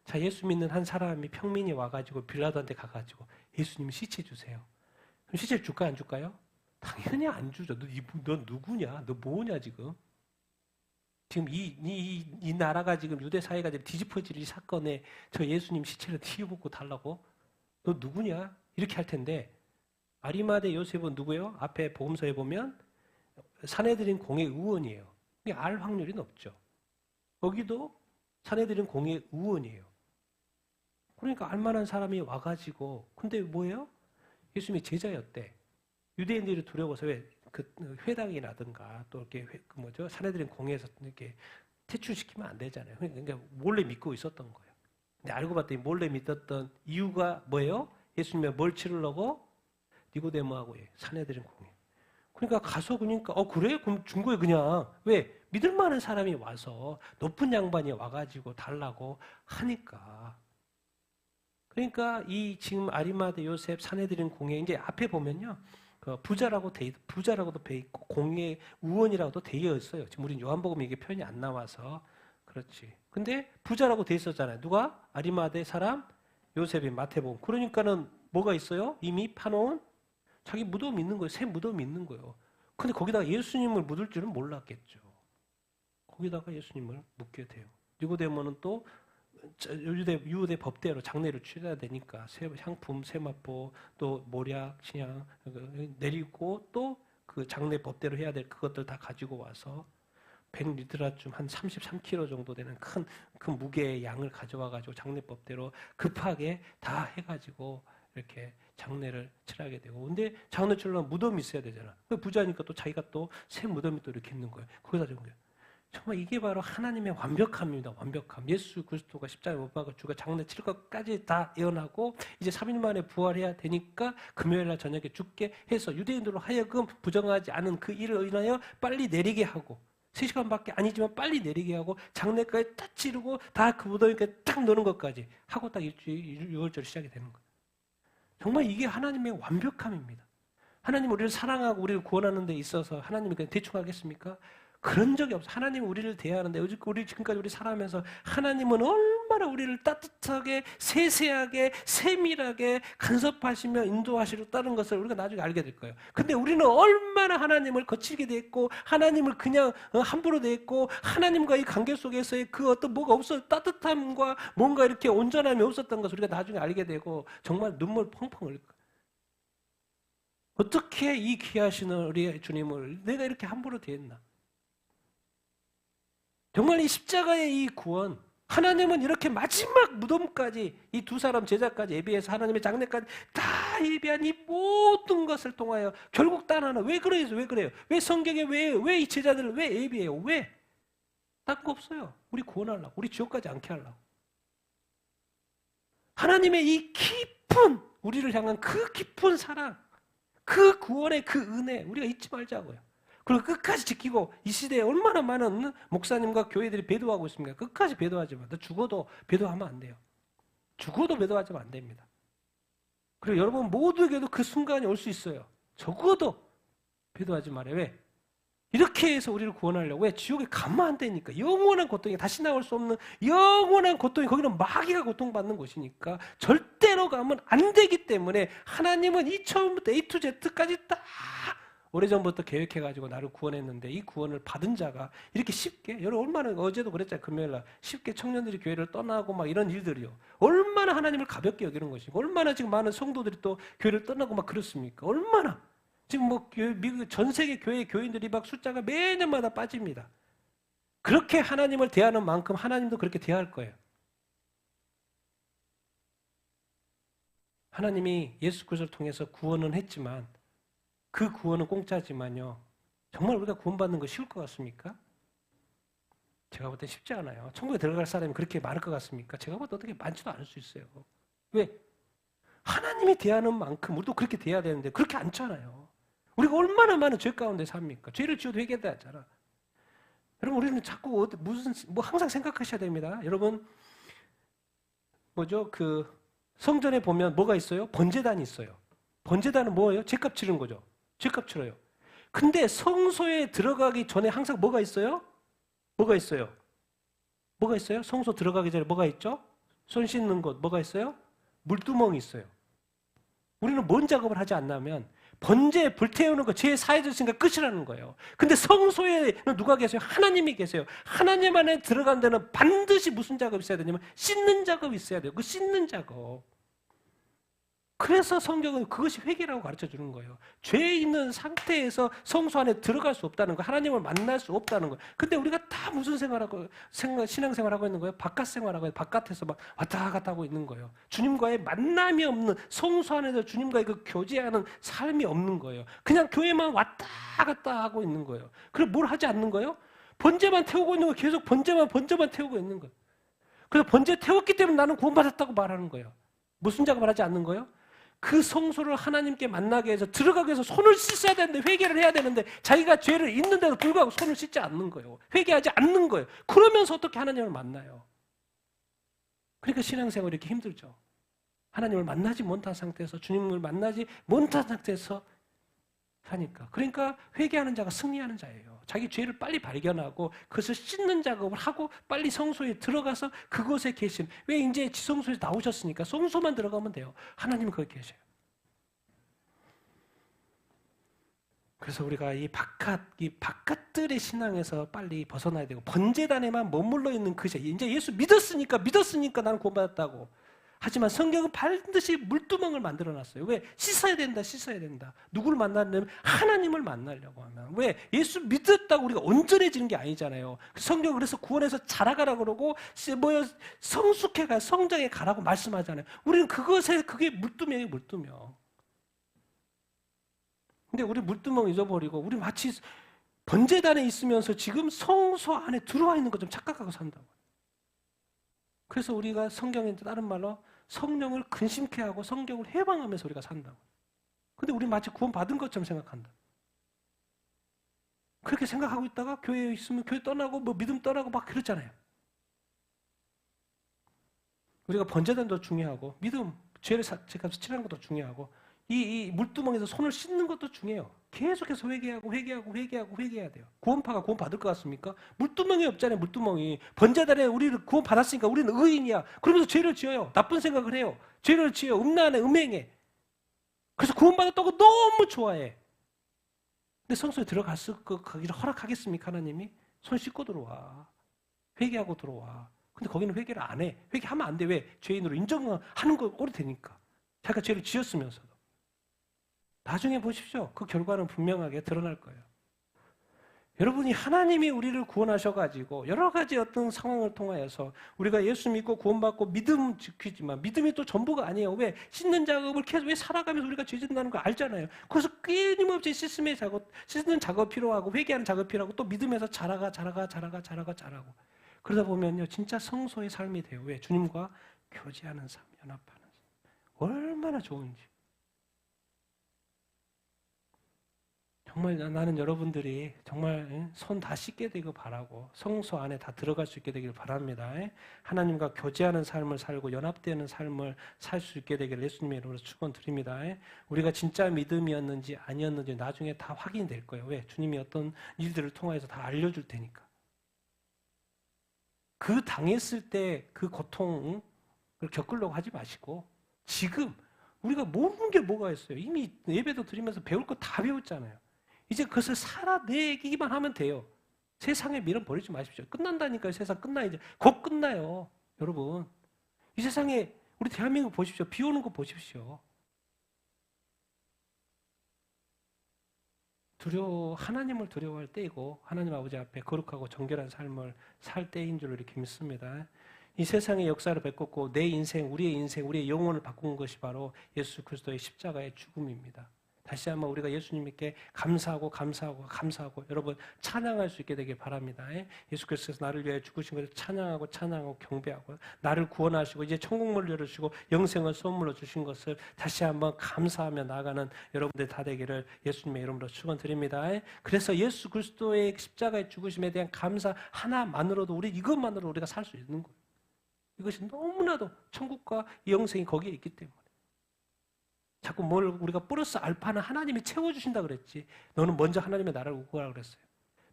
자, 예수 믿는 한 사람이 평민이 와가지고 빌라도한테 가가지고 예수님 시체 주세요. 그럼 시체를 줄까요, 안 줄까요? 당연히 안 주죠. 너 누구냐? 너 뭐냐 지금? 지금 이 나라가 지금 유대 사회가 지금 뒤집어질 이 사건에 저 예수님 시체를 튀어붓고 달라고? 너 누구냐? 이렇게 할 텐데 아리마대 요셉은 누구예요? 앞에 복음서에 보면 사내들인 공의 의원이에요. 이게 알 확률이 높죠. 여기도 사내들인 공의 의원이에요. 그러니까 알만한 사람이 와가지고 근데 뭐예요? 예수님이 제자였대. 유대인들이 두려워서 왜 그 회당이라든가 또 이렇게 사내들인 공회에서 이렇게 퇴출시키면 안 되잖아요. 그러니까 몰래 믿고 있었던 거예요. 근데 알고 봤더니 몰래 믿었던 이유가 뭐예요? 예수님이 뭘 치르려고? 니고데모하고 사내들인 공회. 그러니까 가서 그러니까 그래? 그럼 준 거예요 그냥. 왜? 믿을 만한 사람이 와서 높은 양반이 와가지고 달라고 하니까. 그러니까 이 지금 아리마대 요셉 사내들인 공회 이제 앞에 보면요. 부자라고도 돼 있고 공의 의원이라고도 되어 있어요. 지금 우린 요한복음에 이게 표현이 안 나와서 그렇지. 근데 부자라고 돼 있었잖아요. 누가? 아리마대 사람 요셉이 마태복음. 그러니까는 뭐가 있어요? 이미 파놓은 자기 무덤이 있는 거예요. 새 무덤이 있는 거예요. 근데 거기다가 예수님을 묻을 줄은 몰랐겠죠. 거기다가 예수님을 묻게 돼요. 니고데모는 또 유대 법대로 장례를 치러야 되니까 향품, 세마포, 또 모략, 신양 내리고 또 그 장례 법대로 해야 될 그것들 다 가지고 와서 100리트라쯤 한 33kg 정도 되는 큰 무게의 양을 가져와가지고 장례법대로 급하게 다 해가지고 이렇게 장례를 치러하게 되고 근데 장례 치려면 무덤이 있어야 되잖아. 부자니까 또 자기가 또 새 무덤이 또 이렇게 있는 거예요. 거기다 준 거예요. 정말 이게 바로 하나님의 완벽함입니다. 완벽함. 예수 그리스도가 십자가에 못 박아 주가 장례 칠 것까지 다 예언하고 이제 3일 만에 부활해야 되니까 금요일 날 저녁에 죽게 해서 유대인들로 하여금 부정하지 않은 그 일을 인하여 빨리 내리게 하고 3시간밖에 아니지만 빨리 내리게 하고 장례까지 딱 치르고 다 그 무덤에 딱 넣는 것까지 하고 딱 일주일 6월절 시작이 되는 거예요. 정말 이게 하나님의 완벽함입니다. 하나님 우리를 사랑하고 우리를 구원하는 데 있어서 하나님이 그냥 대충 하겠습니까? 그런 적이 없어요. 하나님은 우리를 대하는데 우리 지금까지 우리 살아가면서 하나님은 얼마나 우리를 따뜻하게 세세하게 세밀하게 간섭하시며 인도하시겠다는 것을 우리가 나중에 알게 될 거예요. 근데 우리는 얼마나 하나님을 거칠게 돼 있고 하나님을 그냥 함부로 돼 있고 하나님과의 관계 속에서의 그 어떤 뭐가 없어 따뜻함과 뭔가 이렇게 온전함이 없었던 것을 우리가 나중에 알게 되고 정말 눈물 펑펑 흘릴 거예요. 어떻게 이 귀하신 우리 주님을 내가 이렇게 함부로 대했나? 정말 이 십자가의 이 구원, 하나님은 이렇게 마지막 무덤까지 이 두 사람 제자까지 예비해서 하나님의 장례까지 다 예비한 이 모든 것을 통하여 결국 단 하나 왜 그래요? 왜 그래요? 왜 성경에 왜 이 제자들을 왜 예비해요? 왜? 딴 거 없어요. 우리 구원하려고, 우리 지옥까지 않게 하려고. 하나님의 이 깊은 우리를 향한 그 깊은 사랑, 그 구원의 그 은혜 우리가 잊지 말자고요. 그리고 끝까지 지키고 이 시대에 얼마나 많은 목사님과 교회들이 배도하고 있습니까? 끝까지 배도하지 마. 너 죽어도 배도하면 안 돼요. 죽어도 배도하지면 안 됩니다. 그리고 여러분 모두에게도 그 순간이 올 수 있어요. 적어도 배도하지 말아요. 왜? 이렇게 해서 우리를 구원하려고. 왜? 지옥에 가면 안 되니까. 영원한 고통이 다시 나올 수 없는 영원한 고통이 거기는 마귀가 고통받는 곳이니까 절대로 가면 안 되기 때문에 하나님은 이 처음부터 A to Z까지 다 오래전부터 계획해가지고 나를 구원했는데 이 구원을 받은 자가 이렇게 쉽게 여러분 얼마나 어제도 그랬잖아요. 금요일날 쉽게 청년들이 교회를 떠나고 막 이런 일들이요. 얼마나 하나님을 가볍게 여기는 것이고 얼마나 지금 많은 성도들이 또 교회를 떠나고 막 그렇습니까? 얼마나 지금 뭐 미국 전 세계 교회 교인들이 막 숫자가 매년마다 빠집니다. 그렇게 하나님을 대하는 만큼 하나님도 그렇게 대할 거예요. 하나님이 예수 그리스도를 통해서 구원은 했지만 그 구원은 공짜지만요. 정말 우리가 구원받는 거 쉬울 것 같습니까? 제가 볼 때 쉽지 않아요. 천국에 들어갈 사람이 그렇게 많을 것 같습니까? 제가 볼 때 어떻게 많지도 않을 수 있어요. 왜? 하나님이 대하는 만큼 우리도 그렇게 대해야 되는데 그렇게 않잖아요. 우리가 얼마나 많은 죄 가운데 삽니까? 죄를 지어도 회개해야 하잖아. 여러분 우리는 자꾸 항상 생각하셔야 됩니다. 여러분 그 성전에 보면 뭐가 있어요? 번제단이 있어요. 번제단은 뭐예요? 죄값 치르는 거죠. 죄값 치러요. 근데 성소에 들어가기 전에 항상 뭐가 있어요? 뭐가 있어요? 뭐가 있어요? 성소 들어가기 전에 뭐가 있죠? 손 씻는 곳 뭐가 있어요? 물두멍이 있어요. 우리는 뭔 작업을 하지 않냐면 번제 불태우는 거 제 사회적인가 끝이라는 거예요. 근데 성소에는 누가 계세요? 하나님이 계세요. 하나님 안에 들어간 데는 반드시 무슨 작업이 있어야 되냐면 씻는 작업이 있어야 돼요. 그 씻는 작업. 그래서 성경은 그것이 회개라고 가르쳐 주는 거예요. 죄 있는 상태에서 성소 안에 들어갈 수 없다는 거, 하나님을 만날 수 없다는 거. 근데 우리가 다 무슨 생활하고 신앙생활하고 있는 거예요? 바깥 생활하고 바깥에서 막 왔다 갔다 하고 있는 거예요. 주님과의 만남이 없는 성소 안에서 주님과의 그 교제하는 삶이 없는 거예요. 그냥 교회만 왔다 갔다 하고 있는 거예요. 그리고 뭘 하지 않는 거예요? 번제만 태우고 있는 거예요. 계속 번제만 태우고 있는 거예요. 그래서 번제 태웠기 때문에 나는 구원받았다고 말하는 거예요. 무슨 작업을 하지 않는 거예요? 그 성소를 하나님께 만나게 해서 들어가기 위해서 손을 씻어야 되는데 회개를 해야 되는데 자기가 죄를 있는데도 불구하고 손을 씻지 않는 거예요. 회개하지 않는 거예요. 그러면서 어떻게 하나님을 만나요? 그러니까 신앙생활이 이렇게 힘들죠. 하나님을 만나지 못한 상태에서 주님을 만나지 못한 상태에서 하니까. 그러니까 회개하는 자가 승리하는 자예요. 자기 죄를 빨리 발견하고 그것을 씻는 작업을 하고 빨리 성소에 들어가서 그곳에 계신. 왜 이제 지성소에서 나오셨으니까 성소만 들어가면 돼요. 하나님은 거기 계셔요. 그래서 우리가 이 바깥들의 신앙에서 빨리 벗어나야 되고 번제단에만 머물러 있는 그새 이제 예수 믿었으니까 나는 구원받았다고. 하지만 성경은 반드시 물두멍을 만들어놨어요. 왜? 씻어야 된다. 누구를 만나려면 하나님을 만나려고 하면. 왜? 예수 믿었다고 우리가 온전해지는 게 아니잖아요. 성경은 그래서 구원해서 자라가라 그러고 성숙해가 성장해 가라고 말씀하잖아요. 우리는 그게 물두멍이에요. 물두멍. 근데 우리 물두멍 잊어버리고 우리 마치 번제단에 있으면서 지금 성소 안에 들어와 있는 것 좀 착각하고 산다고. 그래서 우리가 성경에 다른 말로 성령을 근심케 하고 성경을 해방하면서 우리가 산다고. 근데 우리 마치 구원받은 것처럼 생각한다. 그렇게 생각하고 있다가 교회에 있으면 교회 떠나고 뭐 믿음 떠나고 막 그렇잖아요. 우리가 번제단도 중요하고 믿음, 죄를 제값 치르는 것도 중요하고 이 물두멍에서 손을 씻는 것도 중요해요. 계속해서 회개해야 돼요. 구원파가 구원 받을 것 같습니까? 물두멍이 없잖아요. 물두멍이. 번제단에 우리를 구원 받았으니까 우리는 의인이야. 그러면서 죄를 지어요. 나쁜 생각을 해요. 죄를 지어요. 음란해, 음행해. 그래서 구원 받았다고 너무 좋아해. 근데 성소에 가기를 허락하겠습니까? 하나님이? 손 씻고 들어와. 회개하고 들어와. 근데 거기는 회개를 안 해. 회개하면 안 돼. 왜? 죄인으로 인정하는 거 꼴이 되니까. 자기가 죄를 지었으면서도. 나중에 보십시오. 그 결과는 분명하게 드러날 거예요. 여러분이 하나님이 우리를 구원하셔가지고 여러 가지 어떤 상황을 통하여서 우리가 예수 믿고 구원받고 믿음 지키지만 믿음이 또 전부가 아니에요. 왜? 씻는 작업을 계속 왜 살아가면서 우리가 죄 짓는다는 거 알잖아요. 그래서 끊임없이 씻는 작업 필요하고 회개하는 작업 필요하고 또 믿음에서 자라고. 그러다 보면요. 진짜 성소의 삶이 돼요. 왜? 주님과 교제하는 삶, 연합하는 삶. 얼마나 좋은지. 정말 나는 여러분들이 정말 손 다 씻게 되길 바라고 성소 안에 다 들어갈 수 있게 되길 바랍니다. 하나님과 교제하는 삶을 살고 연합되는 삶을 살 수 있게 되기를 예수님의 이름으로 축원드립니다. 우리가 진짜 믿음이었는지 아니었는지 나중에 다 확인이 될 거예요. 왜? 주님이 어떤 일들을 통해서 다 알려줄 테니까. 그 당했을 때 그 고통을 겪으려고 하지 마시고 지금 우리가 모르는 게 뭐가 있어요. 이미 예배도 드리면서 배울 거 다 배웠잖아요. 이제 그것을 살아내기만 하면 돼요. 세상에 미련 버리지 마십시오. 끝난다니까요. 세상 이제 곧 끝나요. 여러분. 이 세상에 우리 대한민국 보십시오. 비 오는 거 보십시오. 하나님을 두려워할 때이고 하나님 아버지 앞에 거룩하고 정결한 삶을 살 때인 줄로 이렇게 믿습니다. 이 세상의 역사를 바꿨고 내 인생, 우리의 영혼을 바꾼 것이 바로 예수 그리스도의 십자가의 죽음입니다. 다시 한번 우리가 예수님께 감사하고 여러분 찬양할 수 있게 되길 바랍니다. 예수 그리스도께서 나를 위해 죽으신 것을 찬양하고 경배하고 나를 구원하시고 이제 천국문을 열어주시고 영생을 선물로 주신 것을 다시 한번 감사하며 나아가는 여러분들 다 되기를 예수님의 이름으로 축원드립니다. 그래서 예수 그리스도의 십자가의 죽으심에 대한 감사 하나만으로도 이것만으로 우리가 살 수 있는 거예요. 이것이 너무나도 천국과 영생이 거기에 있기 때문에. 자꾸 우리가 플러스 알파는 하나님이 채워주신다 그랬지. 너는 먼저 하나님의 나라를 구하라 그랬어요.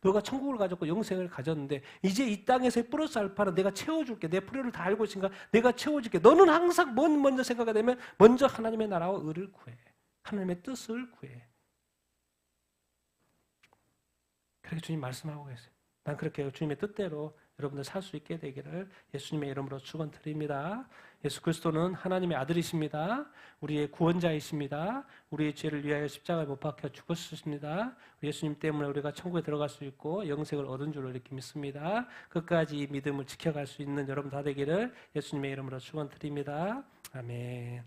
너가 천국을 가졌고 영생을 가졌는데 이제 이 땅에서의 플러스 알파는 내가 채워줄게. 내 필요를 다 알고 있으니까 내가 채워줄게. 너는 항상 먼저 생각이 되면 먼저 하나님의 나라와 의를 구해. 하나님의 뜻을 구해. 그렇게 주님 말씀하고 계세요. 난 그렇게 주님의 뜻대로 여러분들 살 수 있게 되기를 예수님의 이름으로 축원드립니다. 예수 그리스도는 하나님의 아들이십니다. 우리의 구원자이십니다. 우리의 죄를 위하여 십자가에 못 박혀 죽으셨습니다. 예수님 때문에 우리가 천국에 들어갈 수 있고 영생을 얻은 줄로 이렇게 믿습니다. 끝까지 이 믿음을 지켜갈 수 있는 여러분 다 되기를 예수님의 이름으로 축원드립니다. 아멘.